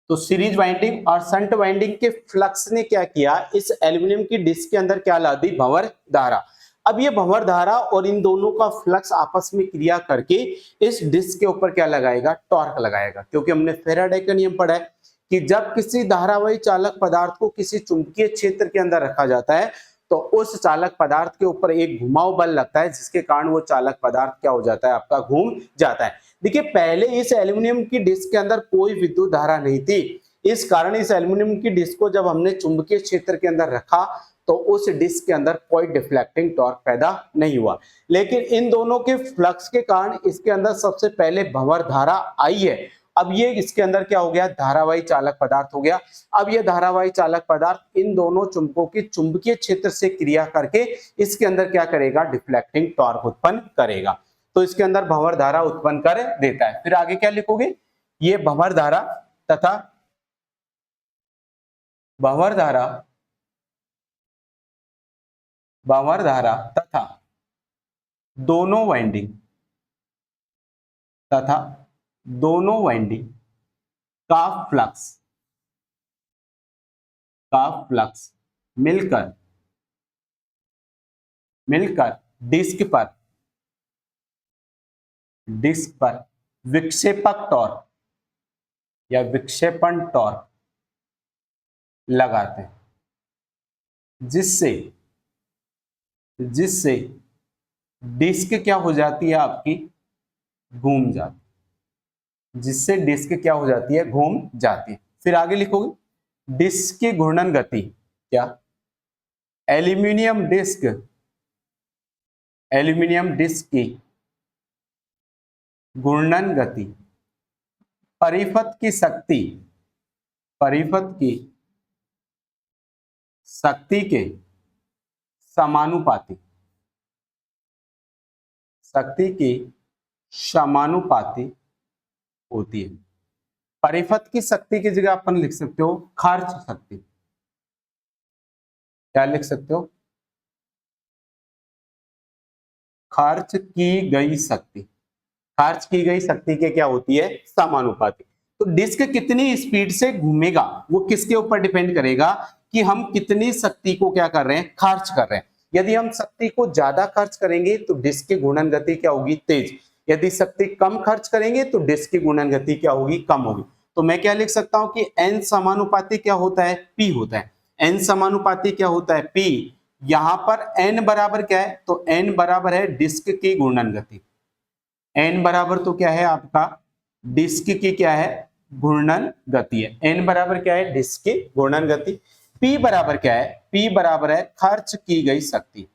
तो सीरीज वाइंडिंग और शंट वाइंडिंग के फ्लक्स ने क्या किया? इस एल्यूमिनियम की डिस्क के अंदर क्या ला दी? भंवर धारा। अब ये भंवर धारा और इन दोनों का फ्लक्स आपस में क्रिया करके इस डिस्क के ऊपर क्या लगाएगा? टॉर्क लगाएगा। क्योंकि हमने फैराडे का नियम पढ़ा है कि जब किसी धारावाही चालक पदार्थ को किसी चुंबकीय क्षेत्र के अंदर रखा जाता है तो उस चालक पदार्थ के ऊपर एक घुमाव बल लगता है, जिसके कारण वो चालक पदार्थ क्या हो जाता है? आपका घूम जाता है। देखिए पहले इस एल्यूमिनियम की डिस्क के अंदर कोई विद्युत धारा नहीं थी, इस कारण इस एल्यूमिनियम की डिस्क को जब हमने चुंबकीय क्षेत्र के अंदर रखा तो उस डिस्क के अंदर कोई डिफ्लेक्टिंग टॉर्क पैदा नहीं हुआ। लेकिन इन दोनों के फ्लक्स के कारण इसके अंदर सबसे पहले भंवर धारा आई है। अब ये इसके अंदर क्या हो गया? धारावाही चालक पदार्थ हो गया। अब ये धारावाही चालक पदार्थ इन दोनों चुंबकों की चुंबकीय क्षेत्र से क्रिया करके इसके अंदर क्या करेगा? डिफ्लेक्टिंग टॉर्क उत्पन्न करेगा। तो इसके अंदर भंवर धारा उत्पन्न कर देता है। फिर आगे क्या लिखोगे? ये भंवर धारा तथा भंवर धारा, भंवर धारा तथा दोनों वाइंडिंग तथा दोनों वाइंडिंग का फ्लक्स मिलकर मिलकर डिस्क पर विक्षेपक टॉर्क या विक्षेपण टॉर्क लगाते हैं, जिससे जिससे डिस्क क्या हो जाती है आपकी, घूम जाती है। जिससे डिस्क क्या हो जाती है, घूम जाती है। फिर आगे लिखोगे डिस्क की घूर्णन गति क्या, एल्यूमिनियम डिस्क की घूर्णन गति परिपथ की शक्ति के समानुपाती होती है। परिपथ की शक्ति की जगह अपन लिख सकते हो खर्च शक्ति। क्या लिख सकते हो, खर्च की गई शक्ति। खर्च की गई शक्ति के क्या होती है, समानुपाती। तो डिस्क कितनी स्पीड से घूमेगा वो किसके ऊपर डिपेंड करेगा कि हम कितनी शक्ति को क्या कर रहे हैं, खर्च कर रहे हैं। यदि हम शक्ति को ज्यादा खर्च करेंगे तो डिस्क की घूर्णन गति क्या होगी, तेज। यदि शक्ति कम खर्च करेंगे तो डिस्क की घूर्णन गति क्या होगी, कम होगी। तो मैं क्या लिख सकता हूं कि एन समानुपाती क्या होता है, पी होता है। एन समानुपाती क्या होता है, पी। यहां पर एन बराबर क्या है, तो एन बराबर है डिस्क की घूर्णन गति। एन बराबर तो क्या है आपका, डिस्क की क्या है, घूर्णन गति है। एन बराबर क्या है, डिस्क की घूर्णन गति। पी बराबर क्या है, पी बराबर है खर्च की गई शक्ति।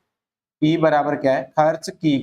पी बराबर क्या है, खर्च की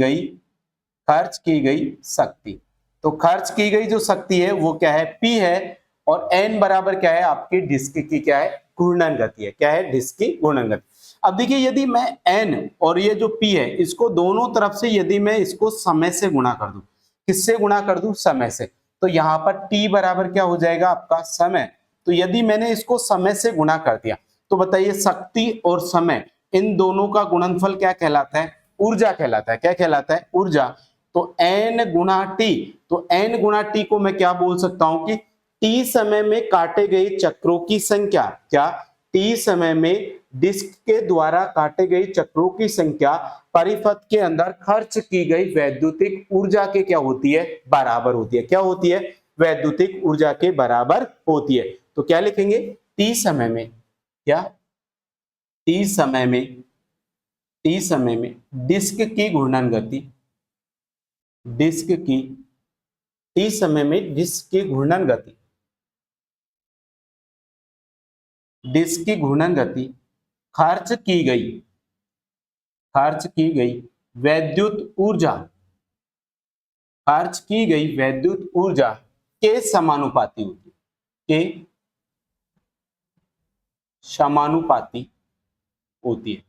गई शक्ति। तो खर्च की गई जो शक्ति है वो क्या है, पी है। और एन बराबर क्या है आपकी डिस्क की क्या है, घूर्णन गति है। क्या है, डिस्क की घूर्णन गति। अब देखिए यदि मैं एन और ये जो पी है इसको दोनों तरफ से यदि मैं इसको समय से गुणा कर दूं, किससे गुणा कर दूं, समय से, तो यहां पर टी बराबर क्या हो जाएगा आपका, समय। तो यदि मैंने इसको समय से गुणा कर दिया तो बताइए शक्ति और समय इन दोनों का गुणनफल क्या कहलाता है, ऊर्जा कहलाता है। क्या कहलाता है, ऊर्जा। तो n गुणा टी, तो n गुणा टी को मैं क्या बोल सकता हूं कि टी समय में काटे गए चक्रों की संख्या, क्या, टी समय में डिस्क के द्वारा काटे गए चक्रों की संख्या परिपथ के अंदर खर्च की गई वैद्युतिक ऊर्जा के क्या होती है, बराबर होती है। क्या होती है, वैद्युतिक ऊर्जा के बराबर होती है। तो क्या लिखेंगे, टी समय में, क्या, टी समय में डिस्क की घूर्णन गति, डिस्क की टी समय में डिस्क की घूर्णन गति, डिस्क की घूर्णन गति खर्च की गई वैद्युत ऊर्जा, खर्च की गई वैद्युत ऊर्जा के समानुपाती होती है, के समानुपाती होती है।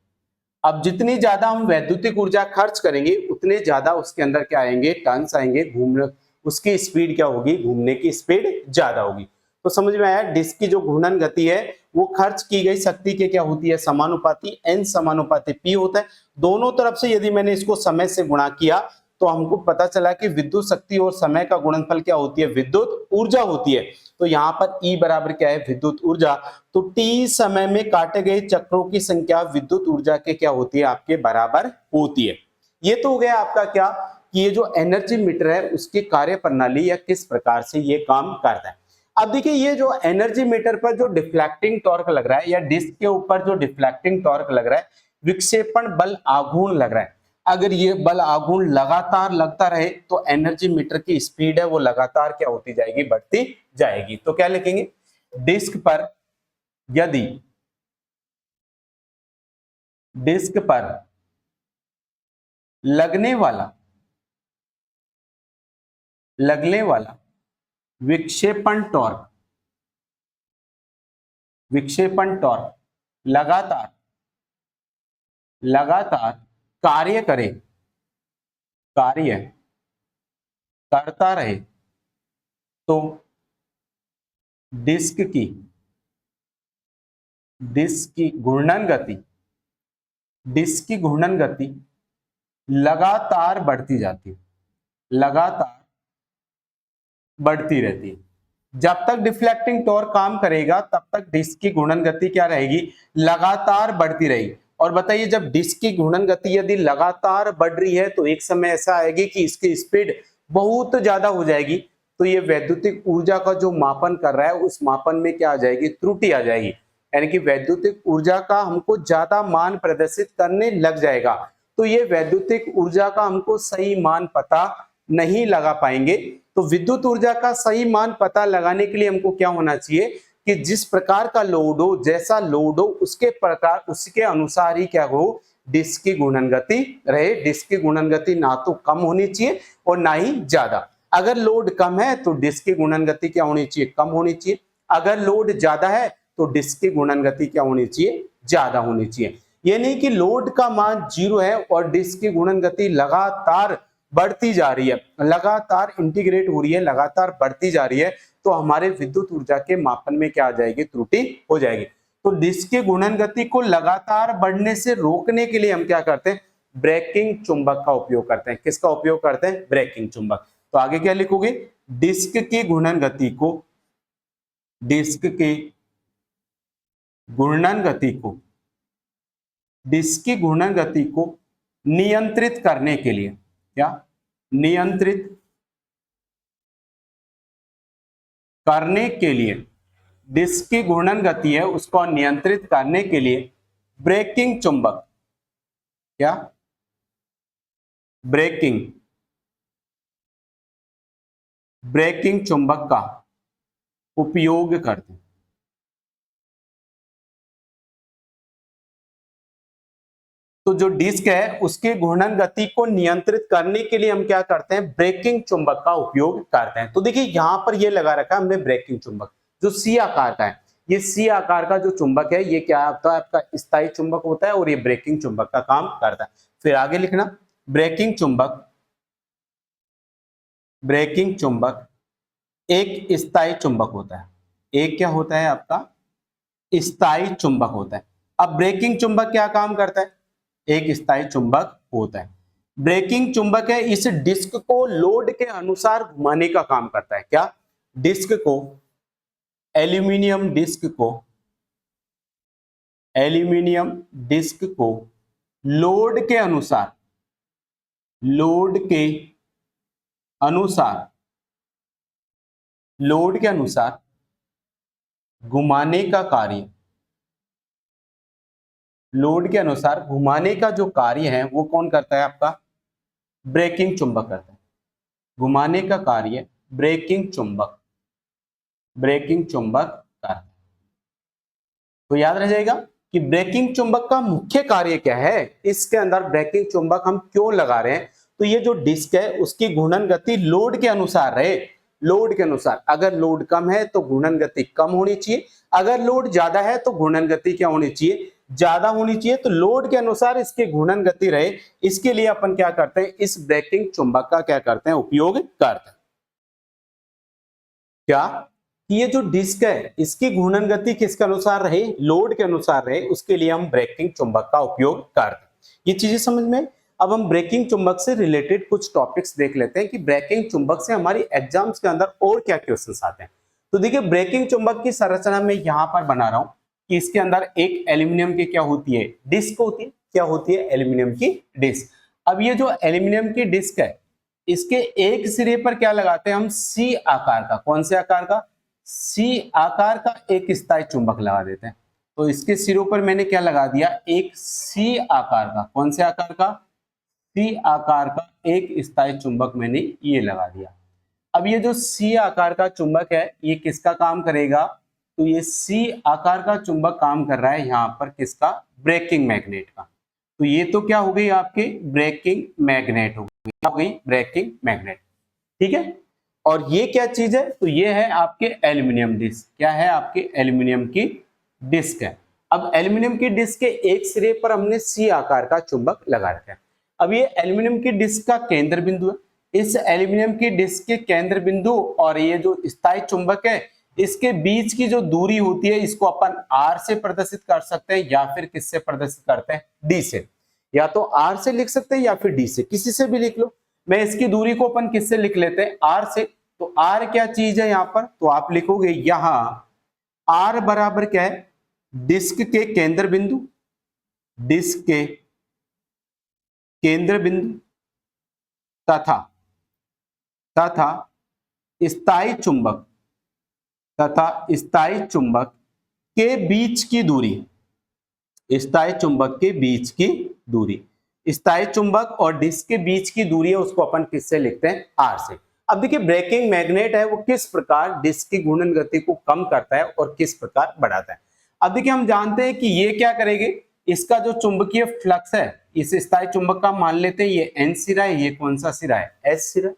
अब जितनी ज्यादा हम वैद्युतिक ऊर्जा खर्च करेंगे उतने ज्यादा उसके अंदर क्या आएंगे, टर्न्स आएंगे, घूमने उसकी स्पीड क्या होगी, घूमने की स्पीड ज्यादा होगी। तो समझ में आया, डिस्क की जो घूर्णन गति है वो खर्च की गई शक्ति के क्या होती है, समानुपाती, एन समानुपाती पी होता है। दोनों तरफ से यदि मैंने इसको समय से गुणा किया तो हमको पता चला कि विद्युत शक्ति और समय का गुणनफल क्या होती है, विद्युत ऊर्जा होती है। तो यहाँ पर E बराबर क्या है, विद्युत ऊर्जा। तो T समय में काटे गए चक्रों की संख्या विद्युत ऊर्जा के क्या होती है, आपके बराबर होती है। ये तो हो गया आपका क्या, कि ये जो एनर्जी मीटर है उसकी कार्य प्रणाली या किस प्रकार से ये काम करता है। अब देखिए ये जो एनर्जी मीटर पर जो डिफ्लेक्टिंग टॉर्क लग रहा है या डिस्क के ऊपर जो डिफ्लेक्टिंग टॉर्क लग रहा है, विक्षेपण बल आघूर्ण लग रहा है, अगर ये बल आघूर्ण लगातार लगता रहे तो एनर्जी मीटर की स्पीड है वो लगातार क्या होती जाएगी, बढ़ती जाएगी। तो क्या लिखेंगे, डिस्क पर यदि डिस्क पर लगने वाला विक्षेपण टॉर्क लगातार लगातार कार्य करता रहे तो डिस्क की घूर्णन गति लगातार बढ़ती जाती है, लगातार बढ़ती रहती है। जब तक डिफ्लेक्टिंग टॉर्क काम करेगा तब तक डिस्क की घूर्णन गति क्या रहेगी, लगातार बढ़ती रहेगी। और बताइए जब डिस्क की घूर्णन गति यदि लगातार बढ़ रही है तो एक समय ऐसा आएगी कि इसकी स्पीड बहुत ज्यादा हो जाएगी, तो ये वैद्युतिक ऊर्जा का जो मापन कर रहा है उस मापन में क्या आ जाएगी, त्रुटि आ जाएगी। यानी कि वैद्युतिक ऊर्जा का हमको ज्यादा मान प्रदर्शित करने लग जाएगा, तो ये वैद्युतिक ऊर्जा का हमको सही मान पता नहीं लगा पाएंगे। तो विद्युत ऊर्जा का सही मान पता लगाने के लिए हमको क्या होना चाहिए कि जिस प्रकार का लोड हो, जैसा लोड हो उसके प्रकार उसके अनुसार ही क्या हो, डिस्क की घूर्णन गति रहे। डिस्क की घूर्णन गति ना तो कम होनी चाहिए और ना ही ज्यादा। अगर लोड कम है तो डिस्क की घूर्णन गति क्या होनी चाहिए, कम होनी चाहिए। अगर लोड ज्यादा है तो डिस्क की घूर्णन गति क्या होनी चाहिए, ज्यादा होनी चाहिए। ये नहीं कि लोड का मान 0 है और डिस्क की घूर्णन गति लगातार बढ़ती जा रही है, लगातार इंटीग्रेट हो रही है, लगातार बढ़ती जा रही है, तो हमारे विद्युत ऊर्जा के मापन में क्या आ जाएगी, त्रुटि हो जाएगी। तो डिस्क की घूर्णन गति को लगातार बढ़ने से रोकने के लिए हम क्या करते हैं, ब्रेकिंग चुंबक का उपयोग करते हैं। किसका उपयोग करते हैं, ब्रेकिंग चुंबक। तो आगे क्या लिखोगे, डिस्क की घूर्णन गति को, डिस्क की घूर्णन गति को, डिस्क की घूर्णन गति को नियंत्रित करने के लिए, क्या नियंत्रित करने के लिए, डिस्क की घूर्णन गति है उसको नियंत्रित करने के लिए ब्रेकिंग चुंबक, क्या ब्रेकिंग चुंबक का उपयोग करते हैं। तो जो डिस्क है उसकी घूर्णन गति को नियंत्रित करने के लिए हम क्या करते हैं, ब्रेकिंग चुंबक का उपयोग करते हैं। तो देखिए यहां पर ये लगा रखा है हमने ब्रेकिंग चुंबक, जो सी आकार का है। ये सी आकार का जो चुंबक है ये क्या होता है, आपका स्थायी चुंबक होता है और ये ब्रेकिंग चुंबक का काम करता है। फिर आगे लिखना, ब्रेकिंग चुंबक, ब्रेकिंग चुंबक एक स्थायी चुंबक होता है। एक क्या होता है आपका, स्थायी चुंबक होता है। अब ब्रेकिंग चुंबक क्या काम करता है, एक स्थायी चुंबक होता है। ब्रेकिंग चुंबक है इस डिस्क को लोड के अनुसार घुमाने का काम करता है। क्या, डिस्क को, एल्यूमिनियम डिस्क को, एल्यूमिनियम डिस्क को लोड के अनुसार, लोड के अनुसार, लोड के अनुसार घुमाने का कार्य, लोड के अनुसार घुमाने का जो कार्य है वो कौन करता है, आपका ब्रेकिंग चुंबक करता है। घुमाने का कार्य ब्रेकिंग चुंबक, ब्रेकिंग चुंबक करता है। तो याद रह जाएगा कि ब्रेकिंग चुंबक का मुख्य कार्य क्या है, इसके अंदर ब्रेकिंग चुंबक हम क्यों लगा रहे हैं। तो ये जो डिस्क है उसकी घूर्णन गति लोड के अनुसार रहे, लोड के अनुसार। अगर लोड कम है तो घूर्णन गति कम होनी चाहिए, अगर लोड ज्यादा है तो घूर्णन गति क्या होनी चाहिए, ज्यादा होनी चाहिए। तो लोड के अनुसार इसकी घूर्णन गति रहे, इसके लिए अपन क्या करते हैं, इस ब्रेकिंग चुंबक का क्या करते हैं, उपयोग करते हैं। क्या, ये जो डिस्क है इसकी घूर्णन गति किसके अनुसार रहे, लोड के अनुसार रहे, उसके लिए हम ब्रेकिंग चुंबक का उपयोग करते हैं। ये चीजें समझ में। अब हम ब्रेकिंग चुंबक से रिलेटेड कुछ टॉपिक्स देख लेते हैं कि ब्रेकिंग चुंबक से हमारी एग्जाम्स के अंदर और क्या क्वेश्चंस आते हैं। तो देखिए ब्रेकिंग चुंबक की संरचना में यहां पर बना रहा हूं कि इसके अंदर एक एल्यूमिनियम की क्या होती है, डिस्क होती है। क्या होती है, एल्यूमिनियम की डिस्क। अब ये जो एल्यूमिनियम की डिस्क है इसके एक सिरे पर क्या लगाते हैं हम, सी आकार का, कौन से आकार का, सी आकार का एक स्थायी चुंबक लगा देते हैं। तो इसके सिरों पर मैंने क्या लगा दिया, एक सी आकार का, कौन से आकार का, सी आकार का एक स्थायी चुंबक मैंने ये लगा दिया। अब ये जो सी आकार का चुंबक है ये किसका काम करेगा, तो ये सी आकार का चुंबक काम कर रहा है यहाँ पर किसका, ब्रेकिंग मैग्नेट का। तो ये तो क्या हो गई आपके ब्रेकिंग मैग्नेट हो गई, ब्रेकिंग मैग्नेट। ठीक है, और ये क्या चीज है, तो ये है आपके एल्यूमिनियम डिस्क। क्या है, आपके एल्यूमिनियम की डिस्क है। अब एल्यूमिनियम की डिस्क के एक सिरे पर हमने सी आकार का चुंबक लगा रखा है। अब ये एल्यूमिनियम की डिस्क का केंद्र बिंदु है। इस एल्यूमिनियम की डिस्क के केंद्र बिंदु और ये जो स्थायी चुंबक है इसके बीच की जो दूरी होती है इसको अपन आर से प्रदर्शित कर सकते हैं या फिर किससे प्रदर्शित करते हैं, डी से। या तो आर से लिख सकते हैं या फिर डी से, किसी से भी लिख लो। मैं इसकी दूरी को अपन किससे लिख लेते हैं, आर से। तो आर क्या चीज है यहाँ पर, तो आप लिखोगे यहां आर बराबर क्या है, डिस्क के केंद्र बिंदु, डिस्क के केंद्र बिंदु तथा तथा स्थायी चुंबक तथा स्थायी चुंबक के बीच की दूरी, स्थायी चुंबक के बीच की दूरी, स्थायी चुंबक और डिस्क के बीच की दूरी है उसको अपन किससे लिखते हैं, आर से। अब देखिए ब्रेकिंग मैग्नेट है वो किस प्रकार डिस्क की घूर्णन गति को कम करता है और किस प्रकार बढ़ाता है। अब देखिए हम जानते हैं कि ये क्या करेगी, इसका जो चुंबकीय फ्लक्स है इस स्थायी चुंबक का मान लेते हैं ये एन सिरा है, ये कौन सा सिरा है, एस सिरा।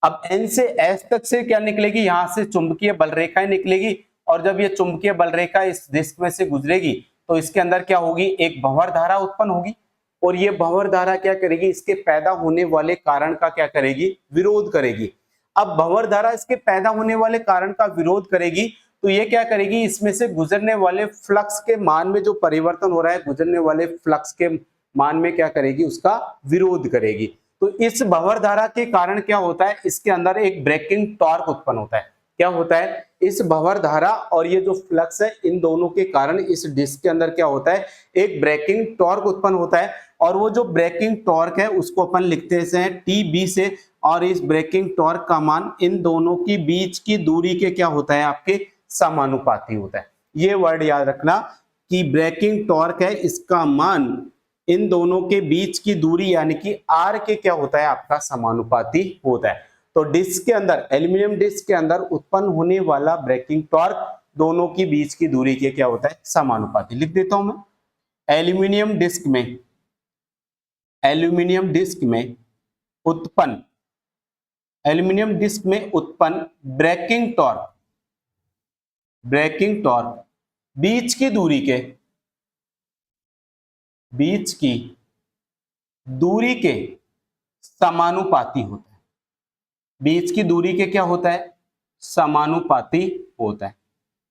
अब एन से एस तक से क्या निकलेगी, यहां से चुंबकीय बल रेखाएं निकलेगी, और जब ये चुंबकीय बल रेखा इस डिस्क में से गुजरेगी तो इसके अंदर क्या होगी, एक भंवर धारा उत्पन्न होगी, और ये भंवर धारा क्या करेगी, इसके पैदा होने वाले कारण का क्या करेगी, विरोध करेगी। अब भंवर धारा इसके पैदा होने वाले कारण का विरोध करेगी तो ये क्या करेगी, इसमें से गुजरने वाले फ्लक्स के मान में जो परिवर्तन हो रहा है, गुजरने वाले फ्लक्स के मान में क्या करेगी, उसका विरोध करेगी। तो इस भंवर धारा के कारण क्या होता है, इसके अंदर एक ब्रेकिंग टॉर्क उत्पन्न होता है। क्या होता है, इस भंवर धारा और ये जो फ्लक्स है इन दोनों के कारण इस डिस्क के अंदर क्या होता है, एक ब्रेकिंग टॉर्क उत्पन्न होता है, और वो जो ब्रेकिंग टॉर्क है उसको अपन लिखते हैं टी बी से, और इस ब्रेकिंग टॉर्क का मान इन दोनों की बीच की दूरी के क्या होता है, आपके समानुपाती होता है। ये वर्ड याद रखना कि ब्रेकिंग टॉर्क है इसका मान इन दोनों के बीच की दूरी यानी कि आर के क्या होता है, आपका समानुपाती होता है। तो डिस्क के अंदर, एल्यूमिनियम डिस्क के अंदर उत्पन्न होने वाला ब्रेकिंग टॉर्क दोनों की बीच की दूरी के क्या होता है, समानुपाती। लिख देता हूं मैं, एल्यूमिनियम डिस्क में, एल्यूमिनियम डिस्क में उत्पन्न, एल्यूमिनियम डिस्क में उत्पन्न ब्रेकिंग टॉर्क, ब्रेकिंग टॉर्क बीच की दूरी के, बीच की दूरी के समानुपाती होता है, बीच की दूरी के क्या होता है, समानुपाती होता है।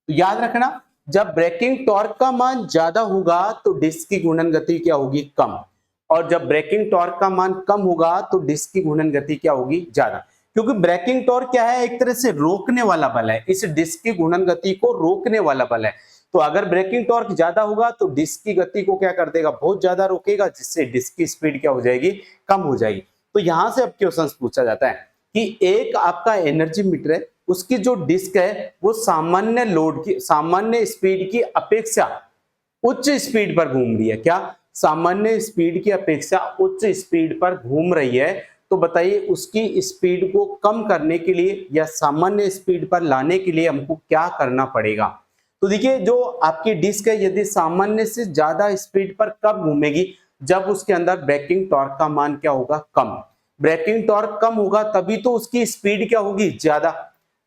तो याद रखना जब ब्रेकिंग टॉर्क का मान ज्यादा होगा तो डिस्क की घूर्णन गति क्या होगी, कम, और जब ब्रेकिंग टॉर्क का मान कम होगा तो डिस्क की घूर्णन गति क्या होगी, ज्यादा। क्योंकि ब्रेकिंग टॉर्क क्या है, एक तरह से रोकने वाला बल है, इस डिस्क की घूर्णन गति को रोकने वाला बल है। तो अगर ब्रेकिंग टॉर्क ज्यादा होगा तो डिस्क की गति को क्या कर देगा, बहुत ज्यादा रोकेगा, जिससे डिस्क की स्पीड क्या हो जाएगी, कम हो जाएगी। तो यहां से अब क्वेश्चन पूछा जाता है कि एक आपका एनर्जी मीटर है, उसकी जो डिस्क है वो सामान्य लोड की, सामान्य स्पीड की अपेक्षा उच्च स्पीड पर घूम रही है। क्या, सामान्य स्पीड की अपेक्षा उच्च स्पीड पर घूम रही है। तो बताइए उसकी स्पीड को कम करने के लिए या सामान्य स्पीड पर लाने के लिए हमको क्या करना पड़ेगा। तो देखिए जो आपकी डिस्क है यदि सामान्य से ज्यादा स्पीड पर कब घूमेगी, जब उसके अंदर ब्रेकिंग टॉर्क का मान क्या होगा, कम। ब्रेकिंग टॉर्क कम होगा तभी तो उसकी स्पीड क्या होगी, ज्यादा।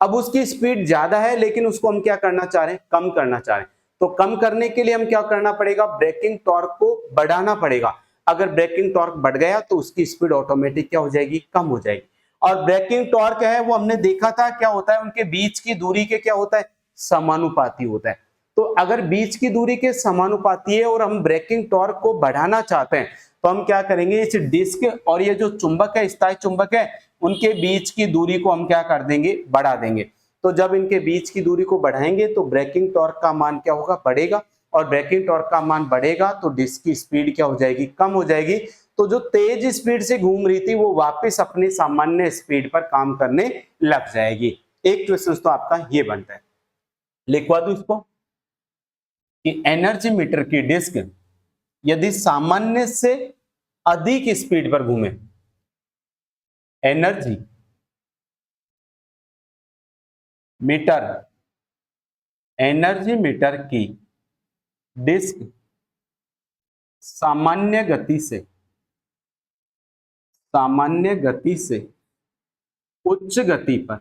अब उसकी स्पीड ज्यादा है लेकिन उसको हम क्या करना चाह रहे हैं, कम करना चाह रहे हैं। तो कम करने के लिए हम क्या करना पड़ेगा, ब्रेकिंग टॉर्क को बढ़ाना पड़ेगा। अगर ब्रेकिंग टॉर्क बढ़ गया तो उसकी स्पीड ऑटोमेटिक क्या हो जाएगी, कम हो जाएगी। और ब्रेकिंग टॉर्क है वो हमने देखा था क्या होता है, उनके बीच की दूरी के क्या होता है, समानुपाती होता है। तो अगर बीच की दूरी के समानुपाती है और हम ब्रेकिंग टॉर्क को बढ़ाना चाहते हैं तो हम क्या करेंगे, इस डिस्क और ये जो चुंबक है, स्थायी चुंबक है, उनके बीच की दूरी को हम क्या कर देंगे, बढ़ा देंगे। तो जब इनके बीच की दूरी को बढ़ाएंगे तो ब्रेकिंग टॉर्क का मान क्या होगा, बढ़ेगा, और ब्रेकिंग टॉर्क का मान बढ़ेगा तो डिस्क की स्पीड क्या हो जाएगी, कम हो जाएगी। तो जो तेज स्पीड से घूम रही थी वो वापस अपनी सामान्य स्पीड पर काम करने लग जाएगी। एक क्वेश्चन तो आपका ये बनता है, लिखवा दू इसको कि एनर्जी मीटर की डिस्क यदि सामान्य से अधिक स्पीड पर घूमे, एनर्जी मीटर, एनर्जी मीटर की डिस्क सामान्य गति से, सामान्य गति से उच्च गति पर,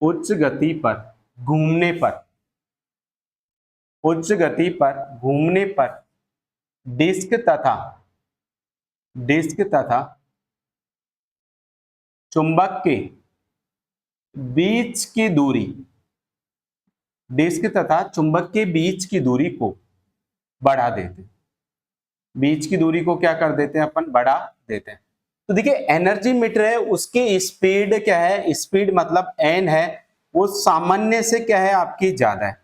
उच्च गति पर घूमने पर, उच्च गति पर घूमने पर डिस्क तथा, डिस्क तथा चुंबक के बीच की दूरी, डिस्क तथा चुंबक के बीच की दूरी को बढ़ा देते। बीच की दूरी को क्या कर देते हैं अपन, बढ़ा देते हैं। तो देखिए एनर्जी मीटर है, उसकी स्पीड क्या है, स्पीड मतलब एन है, वो सामान्य से क्या है आपकी ज्यादा है,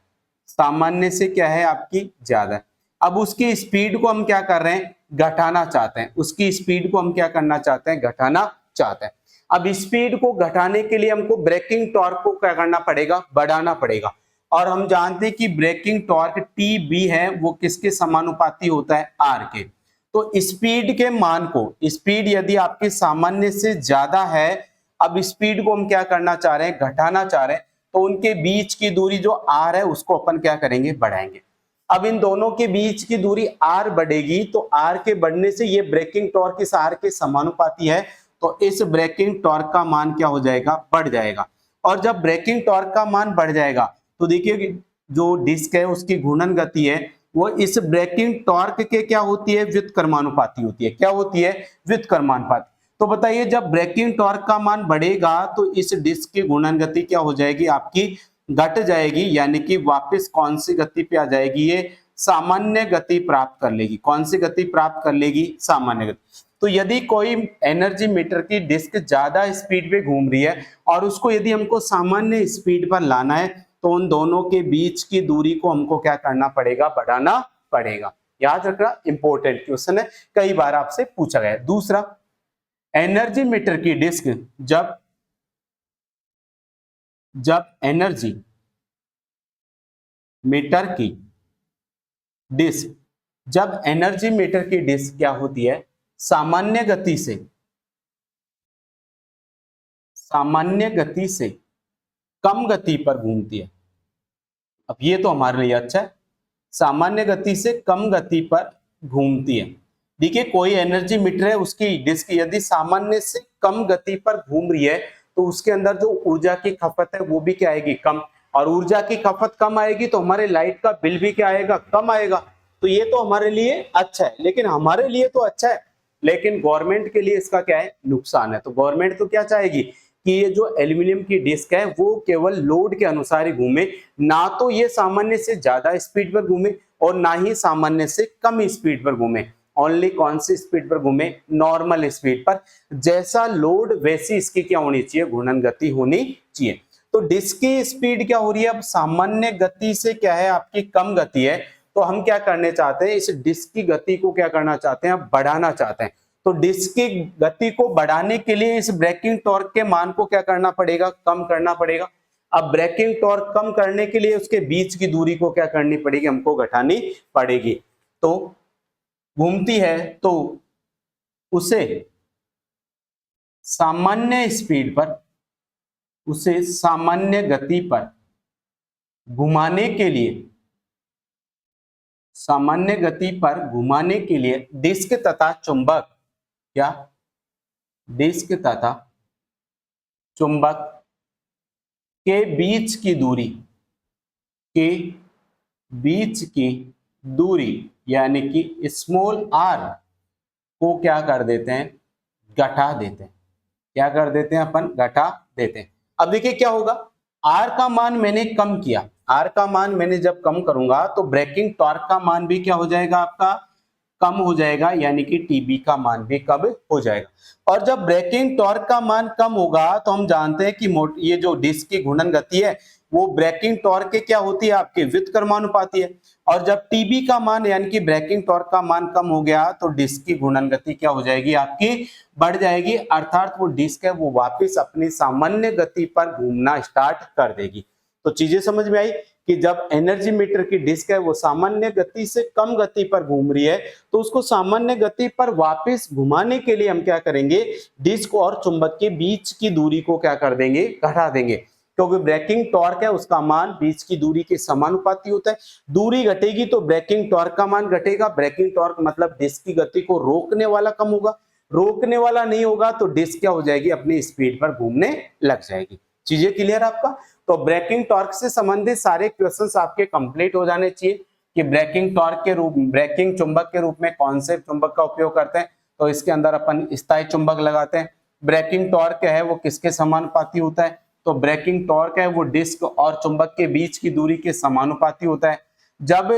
सामान्य से क्या है आपकी ज्यादा है। अब उसकी स्पीड को हम क्या कर रहे हैं, घटाना चाहते हैं, उसकी स्पीड को हम क्या करना चाहते हैं, घटाना चाहते हैं। अब स्पीड को घटाने के लिए हमको ब्रेकिंग टॉर्क को क्या करना पड़ेगा, बढ़ाना पड़ेगा। और हम जानते हैं कि ब्रेकिंग टॉर्क टी बी है, वो किसके समानुपाती होता है, आर के। तो स्पीड के मान को, स्पीड यदि आपकी सामान्य से ज्यादा है, अब स्पीड को हम क्या करना चाह रहे हैं, घटाना चाह रहे हैं, तो उनके बीच की दूरी जो आर है उसको अपन क्या करेंगे, बढ़ाएंगे। अब इन दोनों के बीच की दूरी आर बढ़ेगी, तो आर के बढ़ने से ये ब्रेकिंग टॉर्क इस आर के समानुपाती है, तो इस ब्रेकिंग टॉर्क का मान क्या हो जाएगा, बढ़ जाएगा। और जब ब्रेकिंग टॉर्क का मान बढ़ जाएगा तो देखिए जो डिस्क है उसकी घूर्णन गति है वो इस ब्रेकिंग टॉर्क के क्या होती है, व्युत्क्रमानुपाती होती है। क्या होती है, व्युत्क्रमानुपाती। तो बताइए जब ब्रेकिंग टॉर्क का मान बढ़ेगा तो इस डिस्क की घूर्णन गति क्या हो जाएगी आपकी, घट जाएगी, यानी कि वापस कौन सी गति पे आ जाएगी, ये सामान्य गति प्राप्त कर लेगी। कौन सी गति प्राप्त कर लेगी, सामान्य गति। तो यदि कोई एनर्जी मीटर की डिस्क ज्यादा स्पीड पे घूम रही है और उसको यदि हमको सामान्य स्पीड पर लाना है, तो उन दोनों के बीच की दूरी को हमको क्या करना पड़ेगा, बढ़ाना पड़ेगा। याद रखना, इंपॉर्टेंट क्वेश्चन है, कई बार आपसे पूछा गया है। दूसरा, एनर्जी मीटर की डिस्क जब एनर्जी मीटर की डिस्क जब एनर्जी मीटर की डिस्क क्या होती है, सामान्य गति से, सामान्य गति से कम गति पर घूमती है। अब ये तो हमारे लिए अच्छा है, सामान्य गति से कम गति पर घूमती है। देखिए कोई एनर्जी मीटर है, उसकी डिस्क यदि सामान्य से कम गति पर घूम रही है तो उसके अंदर जो ऊर्जा की खपत है वो भी क्या आएगी, कम। और ऊर्जा की खपत कम आएगी तो हमारे लाइट का बिल भी क्या आएगा, कम आएगा। तो ये तो हमारे लिए अच्छा है, लेकिन हमारे लिए तो अच्छा है, लेकिन गवर्नमेंट के लिए इसका क्या है, नुकसान है। तो गवर्नमेंट तो क्या चाहेगी कि ये जो एल्यूमिनियम की डिस्क है वो केवल लोड के अनुसार ही घूमे, ना तो ये सामान्य से ज्यादा स्पीड पर घूमे और ना ही सामान्य से कम स्पीड पर घूमे। ओनली कौन सी स्पीड पर घूमे, नॉर्मल स्पीड पर। जैसा लोड वैसी इसकी क्या होनी चाहिए, घूर्णन गति होनी चाहिए। तो डिस्क की स्पीड क्या हो रही है, अब सामान्य गति से क्या है आपकी कम गति है, तो हम क्या करने चाहते हैं, इस डिस्क की गति को क्या करना चाहते हैं, बढ़ाना चाहते हैं। तो डिस्क की गति को बढ़ाने के लिए इस ब्रेकिंग टॉर्क के मान को क्या करना पड़ेगा, कम करना पड़ेगा। अब ब्रेकिंग टॉर्क कम करने के लिए उसके बीच की दूरी को क्या करनी पड़ेगी, हमको घटानी पड़ेगी। तो घूमती है तो उसे सामान्य स्पीड पर, उसे सामान्य गति पर घुमाने के लिए, सामान्य गति पर घुमाने के लिए डिस्क तथा चुंबक, क्या, डिस्क तथा चुंबक के बीच की दूरी, के बीच की दूरी यानी कि स्मॉल आर को क्या कर देते हैं, घटा देते हैं। क्या कर देते हैं अपन, घटा देते हैं। अब देखिए क्या होगा, आर का मान मैंने कम किया, आर का मान मैंने जब कम करूंगा तो ब्रेकिंग टॉर्क का मान भी क्या हो जाएगा आपका, कम हो जाएगा, यानी कि टीबी का मान भी कम हो जाएगा। और जब ब्रेकिंग टॉर्क का मान कम होगा तो हम जानते हैं कि ये जो डिस्क की घूर्णन गति है वो ब्रेकिंग टॉर्क के क्या होती है, आपके व्युत्क्रमानुपाती है। और जब टीबी का मान यानी कि ब्रेकिंग टॉर्क का मान कम हो गया तो डिस्क की घूर्णन गति क्या हो जाएगी आपकी, बढ़ जाएगी। अर्थात वो डिस्क है वो वापस अपनी सामान्य गति पर घूमना स्टार्ट कर देगी। तो चीजें समझ में आई कि जब एनर्जी मीटर की डिस्क है वो सामान्य गति से कम गति पर घूम रही है तो उसको सामान्य गति पर वापस घुमाने के लिए हम क्या करेंगे, डिस्क और चुंबक के बीच की दूरी को क्या कर देंगे, घटा देंगे। क्योंकि ब्रेकिंग टॉर्क है उसका मान बीच की दूरी के समानुपाती होता है। दूरी घटेगी तो ब्रेकिंग टॉर्क का मान घटेगा। ब्रेकिंग टॉर्क मतलब डिस्क की गति को रोकने वाला कम होगा, रोकने वाला नहीं होगा तो डिस्क क्या हो जाएगी, अपनी स्पीड पर घूमने लग जाएगी। चीजें क्लियर आपका। तो ब्रेकिंग टॉर्क से संबंधित सारे क्वेश्चंस आपके कंप्लीट हो जाने चाहिए कि ब्रेकिंग टॉर्क के रूप, ब्रेकिंग चुंबक के रूप में कौन से चुंबक का उपयोग करते हैं, तो इसके अंदर अपन स्थायी चुंबक लगाते हैं। ब्रेकिंग टॉर्क है वो किसके समानुपाती होता है, तो ब्रेकिंग टॉर्क है वो डिस्क और चुंबक के बीच की दूरी के समानुपाती होता है। जब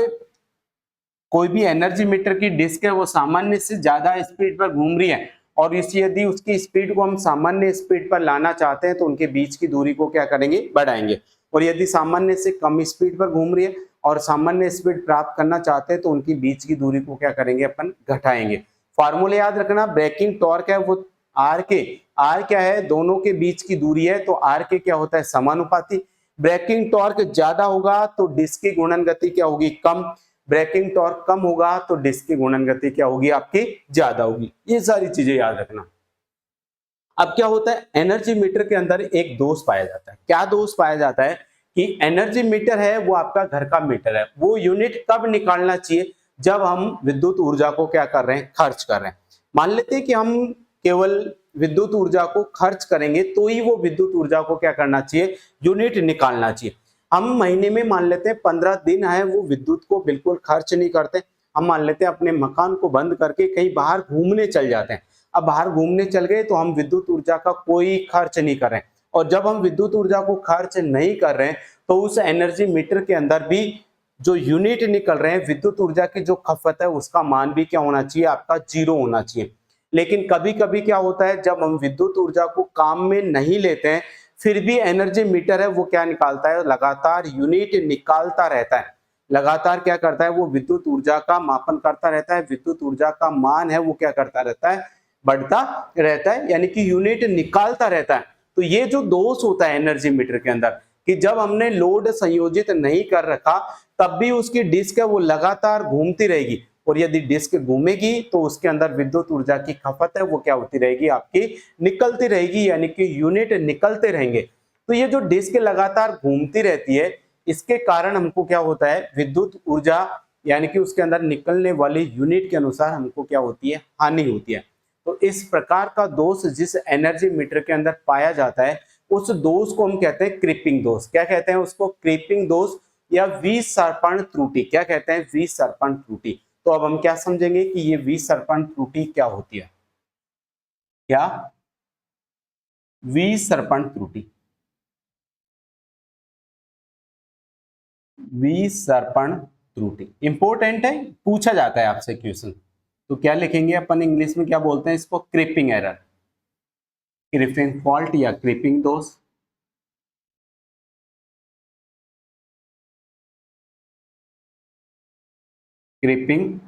कोई भी एनर्जी मीटर की डिस्क है वो सामान्य से ज्यादा स्पीड पर घूम रही है और इस यदि उसकी स्पीड को हम सामान्य स्पीड पर लाना चाहते हैं तो उनके बीच की दूरी को क्या करेंगे, बढ़ाएंगे। और यदि सामान्य से कम स्पीड पर घूम रही है और सामान्य स्पीड प्राप्त करना चाहते हैं तो उनकी बीच की दूरी को क्या करेंगे, अपन घटाएंगे। फार्मूला याद रखना, ब्रेकिंग टॉर्क है वो आर के, आर क्या है, दोनों के बीच की दूरी है, तो आर के क्या होता है, समानुपाती। ब्रेकिंग टॉर्क ज्यादा होगा तो डिस्क की घूर्णन गति क्या होगी, कम। ब्रेकिंग टॉर्क कम होगा तो डिस्क की घूर्णन गति क्या होगी, आपकी ज्यादा होगी। ये सारी चीजें याद रखना। अब क्या होता है, एनर्जी मीटर के अंदर एक दोष पाया जाता है। क्या दोष पाया जाता है कि एनर्जी मीटर है वो आपका घर का मीटर है, वो यूनिट कब निकालना चाहिए, जब हम विद्युत ऊर्जा को क्या कर रहे हैं, खर्च कर रहे हैं। मान लेते हैं कि हम केवल विद्युत ऊर्जा को खर्च करेंगे तो ही वो विद्युत ऊर्जा को क्या करना चाहिए, यूनिट निकालना चाहिए। हम महीने में मान लेते हैं 15 दिन है वो विद्युत को बिल्कुल खर्च नहीं करते, हम मान लेते हैं अपने मकान को बंद करके कहीं बाहर घूमने चल जाते हैं। अब बाहर घूमने चल गए तो हम विद्युत ऊर्जा का कोई खर्च नहीं कर रहे हैं, और जब हम विद्युत ऊर्जा को खर्च नहीं कर रहे हैं तो उस एनर्जी मीटर के अंदर भी जो यूनिट निकल रहे हैं विद्युत ऊर्जा की जो खपत है उसका मान भी क्या होना चाहिए, आपका 0 होना चाहिए। लेकिन कभी कभी क्या होता है, जब हम विद्युत ऊर्जा को काम में नहीं लेते हैं फिर भी एनर्जी मीटर है वो क्या निकालता है, लगातार यूनिट निकालता रहता है। लगातार क्या करता है, वो विद्युत ऊर्जा का मापन करता रहता है, विद्युत ऊर्जा का मान है वो क्या करता रहता है, बढ़ता रहता है, यानी कि यूनिट निकालता रहता है। तो ये जो दोष होता है एनर्जी मीटर के अंदर कि जब हमने लोड संयोजित नहीं कर रखा तब भी उसकी डिस्क है वो लगातार घूमती रहेगी, और यदि डिस्क घूमेगी तो उसके अंदर विद्युत ऊर्जा की खपत है वो क्या होती रहेगी, आपकी निकलती रहेगी, यानी कि यूनिट निकलते रहेंगे। तो ये जो डिस्क लगातार घूमती रहती है इसके कारण हमको क्या होता है, विद्युत ऊर्जा यानी कि उसके अंदर निकलने वाली यूनिट के अनुसार हमको क्या होती है, हानि होती है। तो इस प्रकार का दोष जिस एनर्जी मीटर के अंदर पाया जाता है उस दोष को हम कहते हैं क्रीपिंग दोष। क्या कहते हैं उसको, क्रीपिंग दोष या विसर्पण त्रुटि। क्या कहते हैं, विसर्पण त्रुटि। तो अब हम क्या समझेंगे कि ये विसर्पण त्रुटि क्या होती है, क्या विसर्पण त्रुटि, विसर्पण त्रुटि इंपॉर्टेंट है, पूछा जाता है आपसे क्वेश्चन। तो क्या लिखेंगे अपन इंग्लिश में, क्या बोलते हैं इसको, क्रीपिंग एरर, क्रीपिंग फॉल्ट या क्रीपिंग दोष। क्रीपिंग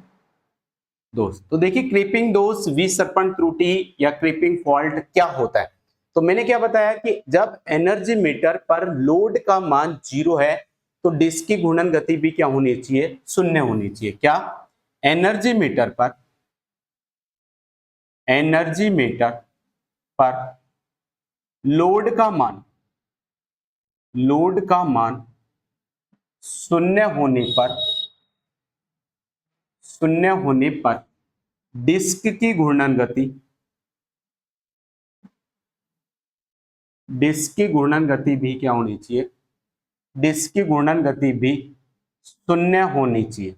दोष, तो देखिए क्रीपिंग दोष, विसर्पण त्रुटि या क्रीपिंग फॉल्ट क्या होता है। तो मैंने क्या बताया कि जब एनर्जी मीटर पर लोड का मान 0 है तो डिस्क की घूर्णन गति भी क्या होनी चाहिए, 0 होनी चाहिए। क्या, एनर्जी मीटर पर, एनर्जी मीटर पर लोड का मान, लोड का मान 0 होने पर, 0 होने पर डिस्क की घूर्णन गति, डिस्क की घूर्णन गति भी क्या होनी चाहिए, डिस्क की घूर्णन गति भी 0 होनी चाहिए।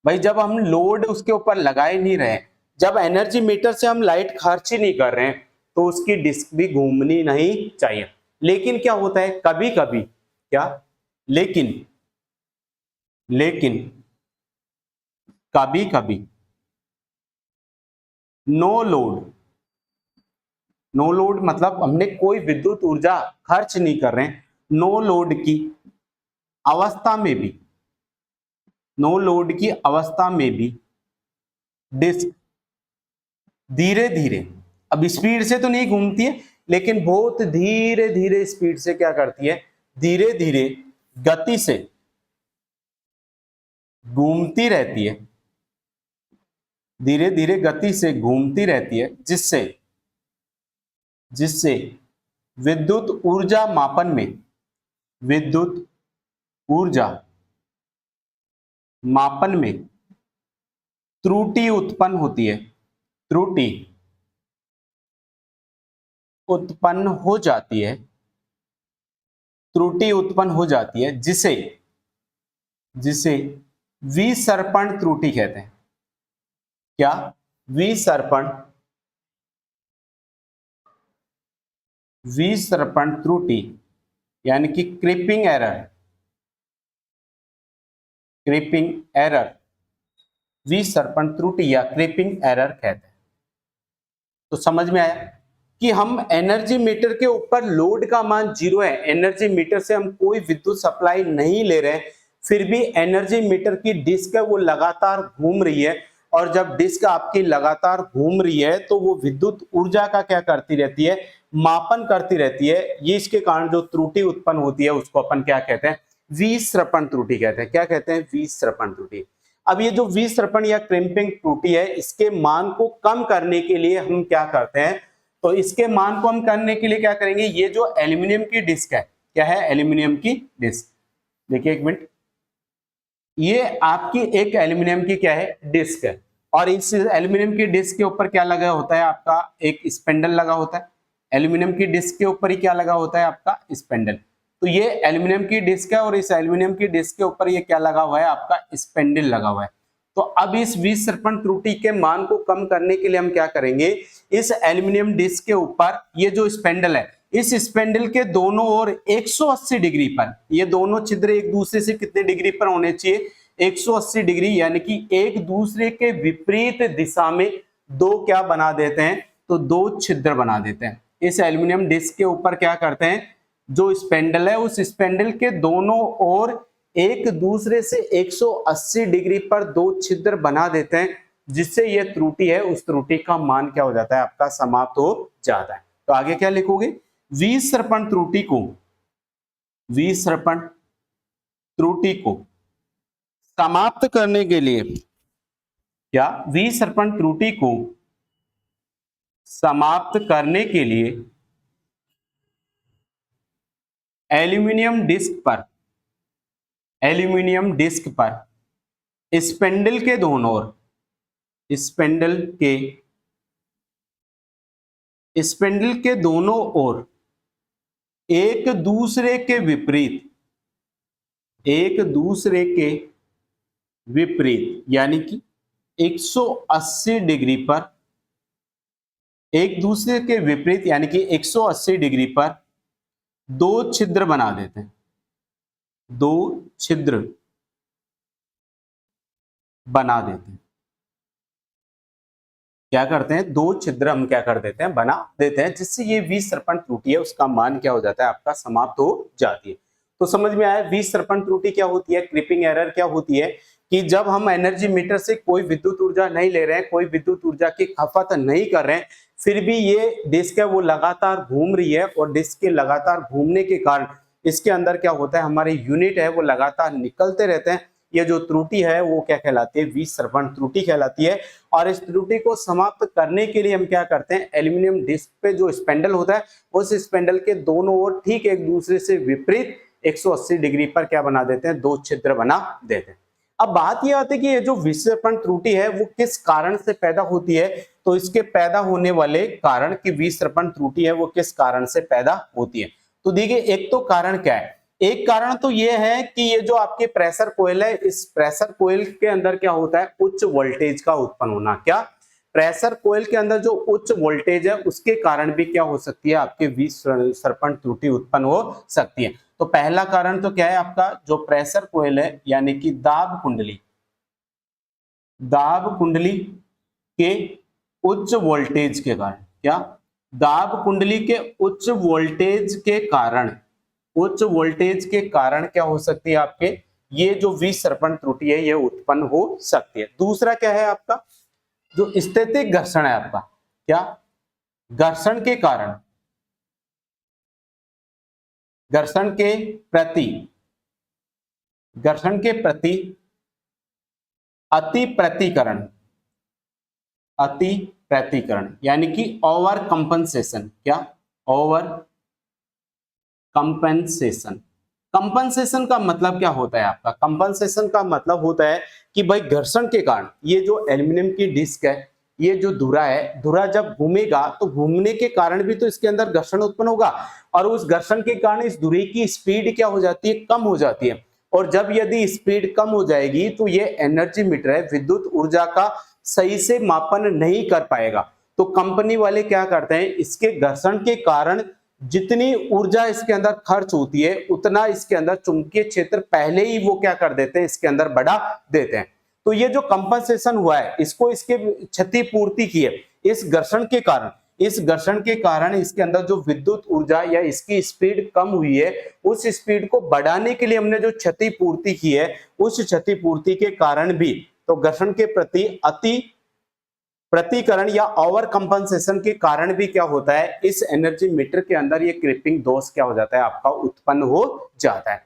भाई जब हम लोड उसके ऊपर लगाए नहीं रहे, जब एनर्जी मीटर से हम लाइट खर्च ही नहीं कर रहे हैं तो उसकी डिस्क भी घूमनी नहीं चाहिए। लेकिन क्या होता है कभी कभी, क्या, लेकिन, लेकिन कभी कभी नो लोड, नो लोड मतलब हमने कोई विद्युत ऊर्जा खर्च नहीं कर रहे हैं, नो लोड की अवस्था में भी, नो लोड की अवस्था में भी डिस्क धीरे धीरे, अब स्पीड से तो नहीं घूमती है लेकिन बहुत धीरे धीरे स्पीड से क्या करती है, धीरे धीरे गति से घूमती रहती है, धीरे धीरे गति से घूमती रहती है, जिससे, जिससे विद्युत ऊर्जा मापन में, विद्युत ऊर्जा मापन में त्रुटि उत्पन्न होती है, त्रुटि उत्पन्न हो जाती है, त्रुटि उत्पन्न हो जाती है, जिसे, जिसे विसर्पण त्रुटि कहते हैं। क्या, विसर्पण, विसर्पण त्रुटि यानी कि क्रीपिंग एरर, क्रीपिंग एरर, विसर्पण त्रुटि या क्रीपिंग एरर कहते हैं। तो समझ में आया कि हम एनर्जी मीटर के ऊपर लोड का मान 0 है, एनर्जी मीटर से हम कोई विद्युत सप्लाई नहीं ले रहे हैं, फिर भी एनर्जी मीटर की डिस्क है वो लगातार घूम रही है, और जब डिस्क आपकी लगातार घूम रही है तो वो विद्युत ऊर्जा का क्या करती रहती है, मापन करती रहती है। ये इसके कारण जो त्रुटि उत्पन्न होती है उसको अपन क्या कहते हैं, विसर्पण त्रुटि कहते हैं। क्या कहते हैं, विसर्पण त्रुटि। अब ये जो विसर्पण या क्रिम्पिंग त्रुटि है, इसके मान को कम करने के लिए हम क्या करते हैं, तो इसके मान को हम करने के लिए क्या करेंगे, ये जो एल्यूमिनियम की डिस्क है, क्या है, एल्यूमिनियम की डिस्क। देखिए एक मिनट, ये आपकी एक एल्यूमिनियम की क्या है, डिस्क है, और इस एल्यूमिनियम की डिस्क के ऊपर क्या लगा होता है, आपका एक स्पेंडल लगा होता है। एल्यूमिनियम की डिस्क के ऊपर ही क्या लगा होता है, आपका स्पेंडल। तो ये एल्यूमिनियम की डिस्क है और इस एल्यूमिनियम की डिस्क के ऊपर ये क्या लगा हुआ है, आपका स्पेंडल लगा हुआ है। तो अब इस विसर्पण त्रुटि के मान को कम करने के लिए हम क्या करेंगे, इस एल्यूमिनियम डिस्क के ऊपर ये जो स्पेंडल है, इस स्पेंडल के दोनों ओर 180 डिग्री पर, ये दोनों छिद्र एक दूसरे से कितने डिग्री पर होने चाहिए, 180 डिग्री, यानी कि एक दूसरे के विपरीत दिशा में दो क्या बना देते हैं, तो दो छिद्र बना देते हैं। इस एल्यूमिनियम डिस्क के ऊपर क्या करते हैं, जो स्पेंडल है उस स्पेंडल के दोनों ओर एक दूसरे से 180 डिग्री पर दो छिद्र बना देते हैं, जिससे यह त्रुटि है उस त्रुटि का मान क्या हो जाता है, आपका समाप्त हो जाता है। तो आगे क्या लिखोगे, विसर्पण त्रुटि को, विसर्पण त्रुटि को समाप्त करने के लिए, क्या, विसर्पण त्रुटि को समाप्त करने के लिए एल्यूमिनियम डिस्क पर, एल्यूमिनियम डिस्क पर स्पेंडल के दोनों ओर, स्पेंडल के दोनों ओर एक दूसरे के विपरीत, एक दूसरे के विपरीत यानी कि 180 डिग्री पर, एक दूसरे के विपरीत यानी कि 180 डिग्री पर दो छिद्र बना देते हैं, दो छिद्र बना देते हैं। क्या करते हैं, दो छिद्र हम क्या कर देते हैं, बना देते हैं, जिससे ये विसर्पण त्रुटि है उसका मान क्या हो जाता है, आपका समाप्त हो जाती है। तो समझ में आया विसर्पण त्रुटि क्या होती है, क्रीपिंग एरर क्या होती है, कि जब हम एनर्जी मीटर से कोई विद्युत ऊर्जा नहीं ले रहे हैं, कोई विद्युत ऊर्जा की खपत नहीं कर रहे हैं, फिर भी ये डिस्क है वो लगातार घूम रही है, और डिस्क के लगातार घूमने के कारण इसके अंदर क्या होता है, हमारे यूनिट है वो लगातार निकलते रहते हैं। ये जो त्रुटि है वो क्या कहलाती है, विसर्पण त्रुटि कहलाती है। और इस त्रुटि को समाप्त करने के लिए हम क्या करते हैं, एल्यूमिनियम डिस्क पे जो स्पेंडल होता है उस स्पेंडल के दोनों ओर ठीक एक दूसरे से विपरीत 180 डिग्री पर क्या बना देते हैं, दो छिद्र बना देते हैं। अब बात यह आती है कि ये जो विसर्पण त्रुटि है वो किस कारण से पैदा होती है, तो इसके पैदा होने वाले कारण की विसर्पण त्रुटि है वो किस कारण से पैदा होती है। तो देखिए एक तो कारण क्या है, एक कारण तो ये है कि ये जो आपके प्रेशर कोयल है, इस प्रेशर कोयल के अंदर क्या होता है, उच्च वोल्टेज का उत्पन्न होना। क्या, प्रेशर कोयल के अंदर जो उच्च वोल्टेज है उसके कारण भी क्या हो सकती है, आपके विसर्पण त्रुटि उत्पन्न हो सकती है। तो पहला कारण तो क्या है आपका, जो प्रेशर कोयल है यानी कि दाब कुंडली, दाब कुंडली के उच्च वोल्टेज के कारण, क्या, दाब कुंडली के उच्च वोल्टेज के कारण, उच्च वोल्टेज के कारण क्या हो सकती है, आपके ये जो विसर्पण त्रुटि है ये उत्पन्न हो सकती है। दूसरा क्या है आपका, जो स्थैतिक घर्षण है आपका, क्या, घर्षण के कारण, घर्षण के प्रति, घर्षण के प्रति अति प्रतिकरण, अति प्रतिकरण यानी कि ओवर कंपनसेशन, क्या, ओवर कंपनसेशन। कंपनसेशन का मतलब क्या होता है आपका, कंपनसेशन का मतलब होता है कि भाई घर्षण के कारण ये जो एल्यूमिनियम की डिस्क है, ये जो धुरा है, धुरा जब घूमेगा तो घूमने के कारण भी तो इसके अंदर घर्षण उत्पन्न होगा, और उस घर्षण के कारण इस धुरे की स्पीड क्या हो जाती है, कम हो जाती है। और जब यदि स्पीड कम हो जाएगी तो ये एनर्जी मीटर है विद्युत ऊर्जा का सही से मापन नहीं कर पाएगा। तो कंपनी वाले क्या करते हैं, इसके घर्षण के कारण जितनी ऊर्जा इसके अंदर खर्च होती है उतना इसके अंदर चुंबकीय क्षेत्र पहले ही वो क्या कर देते हैं, इसके अंदर बढ़ा देते हैं। तो ये जो कंपनसेशन हुआ है, इसको इसके क्षतिपूर्ति की है इस घर्षण के कारण। इस घर्षण के कारण इसके अंदर जो विद्युत ऊर्जा या इसकी स्पीड कम हुई है, उस स्पीड को बढ़ाने के लिए हमने जो क्षतिपूर्ति की है, उस क्षतिपूर्ति के कारण भी तो घर्षण के प्रति अति प्रतिकरण या ओवर कंपनसेशन के कारण भी क्या होता है, इस एनर्जी मीटर के अंदर ये क्रीपिंग दोष क्या हो जाता है, आपका उत्पन्न हो जाता है।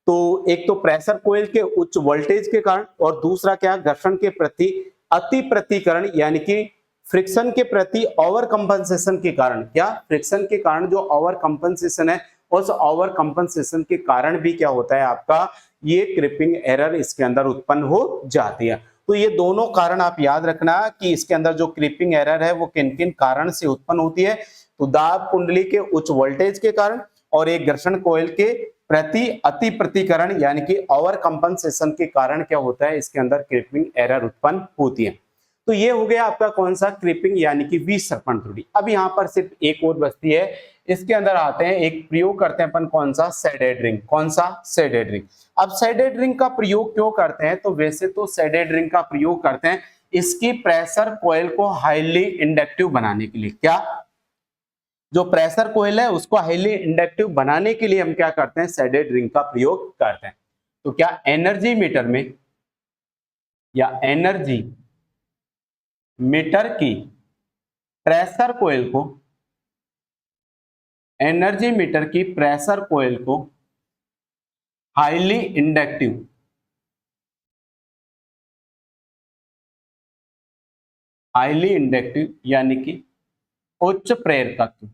तो एक तो प्रेशर कोयल के उच्च वोल्टेज के कारण, और दूसरा क्या, घर्षण के प्रति अति प्रतिकरण यानी कि फ्रिक्शन के प्रति ओवर कंपनसेशन के कारण। क्या, फ्रिक्शन के कारण जो ओवर कंपनसेशन है, उस ओवर कंपनसेशन के कारण भी क्या होता है, आपका ये क्रीपिंग एरर इसके अंदर उत्पन्न हो जाती है। तो ये दोनों कारण आप याद रखना कि इसके अंदर जो क्रीपिंग एरर है वो किन किन कारण से उत्पन्न होती है। तो दाब कुंडली के उच्च वोल्टेज के कारण, और एक घर्षण कोयल के प्रति अति प्रतिकरण यानी कि ओवर कंपनसेशन के कारण क्या होता है, इसके अंदर क्रीपिंग एरर उत्पन्न होती है। तो ये हो गया आपका कौन सा, क्रीपिंग यानी कि विसर्पण त्रुटि। अब यहाँ पर सिर्फ एक और बचती है, इसके अंदर आते हैं, एक प्रयोग करते हैं अपन कौन सा, शेडेड रिंग। कौन सा, शेडेड रिंग। अब शेडेड रिंग का प्रयोग क्यों करते हैं, तो वैसे तो शेडेड रिंग का प्रयोग करते हैं इसकी प्रेशर कॉइल को हाईली इंडक्टिव बनाने के लिए। क्या, जो प्रेशर कॉइल है उसको हाईली इंडक्टिव बनाने के लिए हम क्या करते हैं, शेडेड रिंग का प्रयोग करते हैं। तो क्या एनर्जी मीटर में या एनर्जी मीटर की प्रेशर कॉइल को, एनर्जी मीटर की प्रेशर कॉइल को हाईली इंडक्टिव यानी कि उच्च प्रेरकत्व,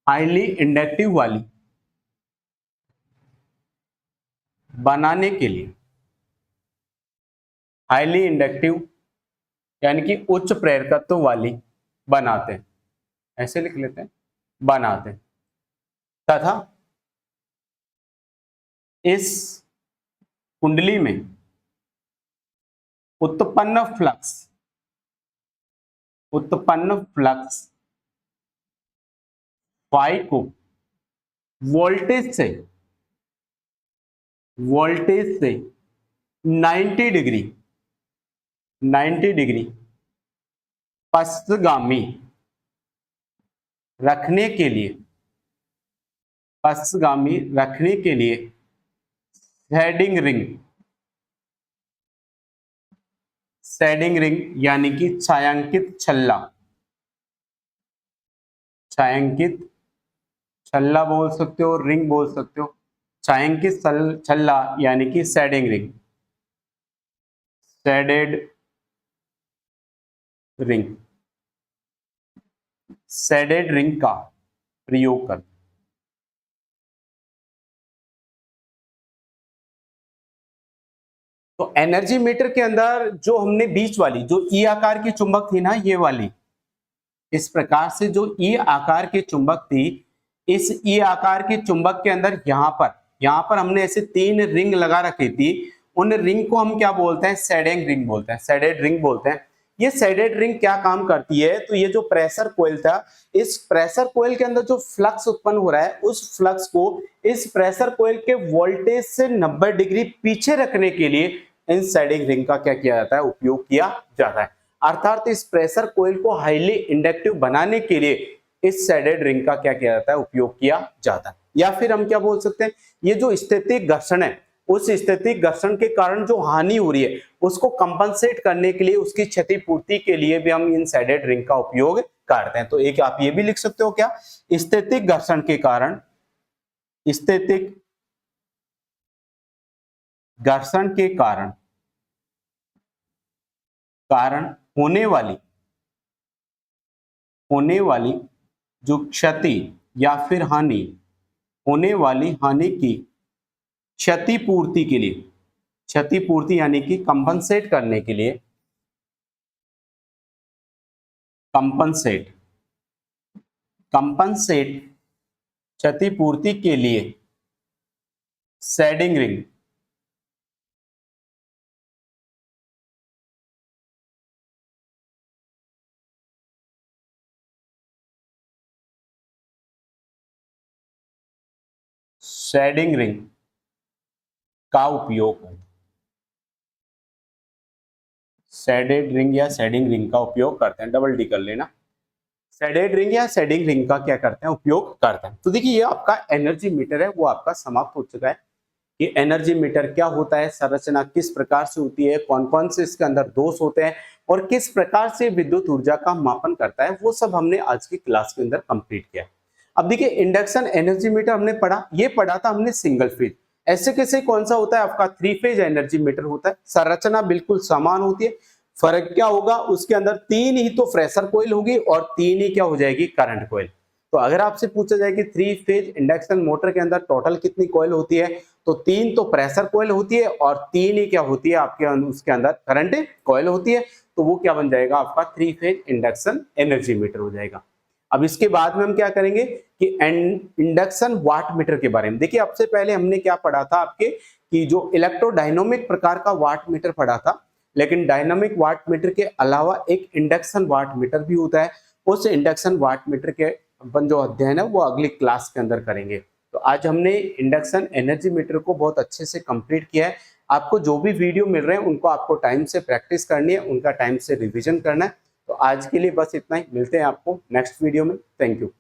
हाईली इंडक्टिव वाली बनाने के लिए, हाईली इंडक्टिव यानी कि उच्च प्रेरकत्व वाली बनाते हैं, ऐसे लिख लेते हैं, बनाते हैं, तथा इस कुंडली में उत्पन्न फ्लक्स फाई को वोल्टेज से 90 डिग्री पश्चगामी रखने के लिए, शेडिंग रिंग यानी कि छायांकित छल्ला बोल सकते हो, रिंग बोल सकते हो, छायांकित छल्ला यानी कि शेडेड रिंग का प्रयोग कर। तो एनर्जी मीटर के अंदर जो हमने बीच वाली जो ई आकार की चुंबक थी ना, ये वाली, इस प्रकार से जो ई आकार की चुंबक थी, इस ई आकार की चुंबक के अंदर यहाँ पर हमने ऐसे 3 रिंग लगा रखी थी। उन रिंग को हम क्या बोलते हैं, शेडेड रिंग बोलते हैं। ये शेडेड रिंग क्या काम करती है, तो ये जो प्रेशर कोयल था, इस प्रेशर कोयल के अंदर जो फ्लक्स उत्पन्न हो रहा है, उस फ्लक्स को इस प्रेशर कोयल के वोल्टेज से 90 डिग्री पीछे रखने के लिए इन शेडिंग रिंग का क्या किया जाता है, उपयोग किया जाता है। अर्थात इस प्रेशर कोयल को हाईली इंडक्टिव बनाने के लिए इस शेडेड रिंग का क्या किया जाता है, उपयोग किया जाता है। या फिर हम क्या बोल सकते हैं, ये जो स्थैतिक घर्षण है, उस स्थैतिक घर्षण के कारण जो हानि हो रही है उसको कंपनसेट करने के लिए, उसकी क्षतिपूर्ति के लिए भी हम इन शेडेड रिंग का उपयोग करते हैं। तो एक आप ये भी लिख सकते हो, क्या, स्थैतिक घर्षण के कारण, स्थैतिक घर्षण के कारण होने वाली जो क्षति या फिर हानि, होने वाली हानि की क्षतिपूर्ति के लिए, क्षतिपूर्ति यानी कि कंपनसेट करने के लिए, कंपनसेट क्षतिपूर्ति के लिए शेडिंग रिंग शेडिंग रिंग का उपयोग करते हैं। शेडेड रिंग या शेडिंग रिंग का उपयोग करते हैं, डबल डी कर लेना। शेडेड रिंग या शेडिंग रिंग का क्या करते हैं, उपयोग करते हैं। तो देखिए ये आपका एनर्जी मीटर है वो आपका समाप्त हो चुका है। कि एनर्जी मीटर क्या होता है, संरचना किस प्रकार से होती है, कौन कौन से इसके अंदर दोष होते हैं और किस प्रकार से विद्युत ऊर्जा का मापन करता है, वो सब हमने आज की क्लास के अंदर कंप्लीट किया। अब देखिए इंडक्शन एनर्जी मीटर हमने पढ़ा, ये पढ़ा था हमने सिंगल फेज। ऐसे कैसे कौन सा होता है आपका थ्री फेज एनर्जी मीटर होता है। संरचना बिल्कुल समान होती है, फर्क क्या होगा, उसके अंदर तीन ही तो प्रेशर कॉइल होगी और तीन ही क्या हो जाएगी, करंट कॉइल। तो अगर आपसे पूछा जाए कि थ्री फेज इंडक्शन मोटर के अंदर टोटल कितनी कॉइल होती है, तो तीन तो प्रेशर कॉइल होती है और तीन ही क्या होती है आपके उसके अंदर करंट कॉइल होती है। तो वो क्या बन जाएगा आपका three phase induction energy meter हो जाएगा। अब इसके बाद में हम क्या करेंगे कि इंडक्शन वाट मीटर के बारे में। देखिए आपसे पहले हमने क्या पढ़ा था आपके कि जो इलेक्ट्रोडायनामिक प्रकार का वाट मीटर पढ़ा था, लेकिन डायनामिक वाट मीटर के अलावा एक इंडक्शन वाट मीटर भी होता है। उस इंडक्शन वाट मीटर के अपन जो अध्ययन है वो अगली क्लास के अंदर करेंगे। तो आज हमने इंडक्शन एनर्जी मीटर को बहुत अच्छे से कंप्लीट किया है। आपको जो भी वीडियो मिल रहे हैं उनको आपको टाइम से प्रैक्टिस करनी है, उनका टाइम से रिवीजन करना है। तो आज के लिए बस इतना ही, मिलते हैं आपको नेक्स्ट वीडियो में। Thank you.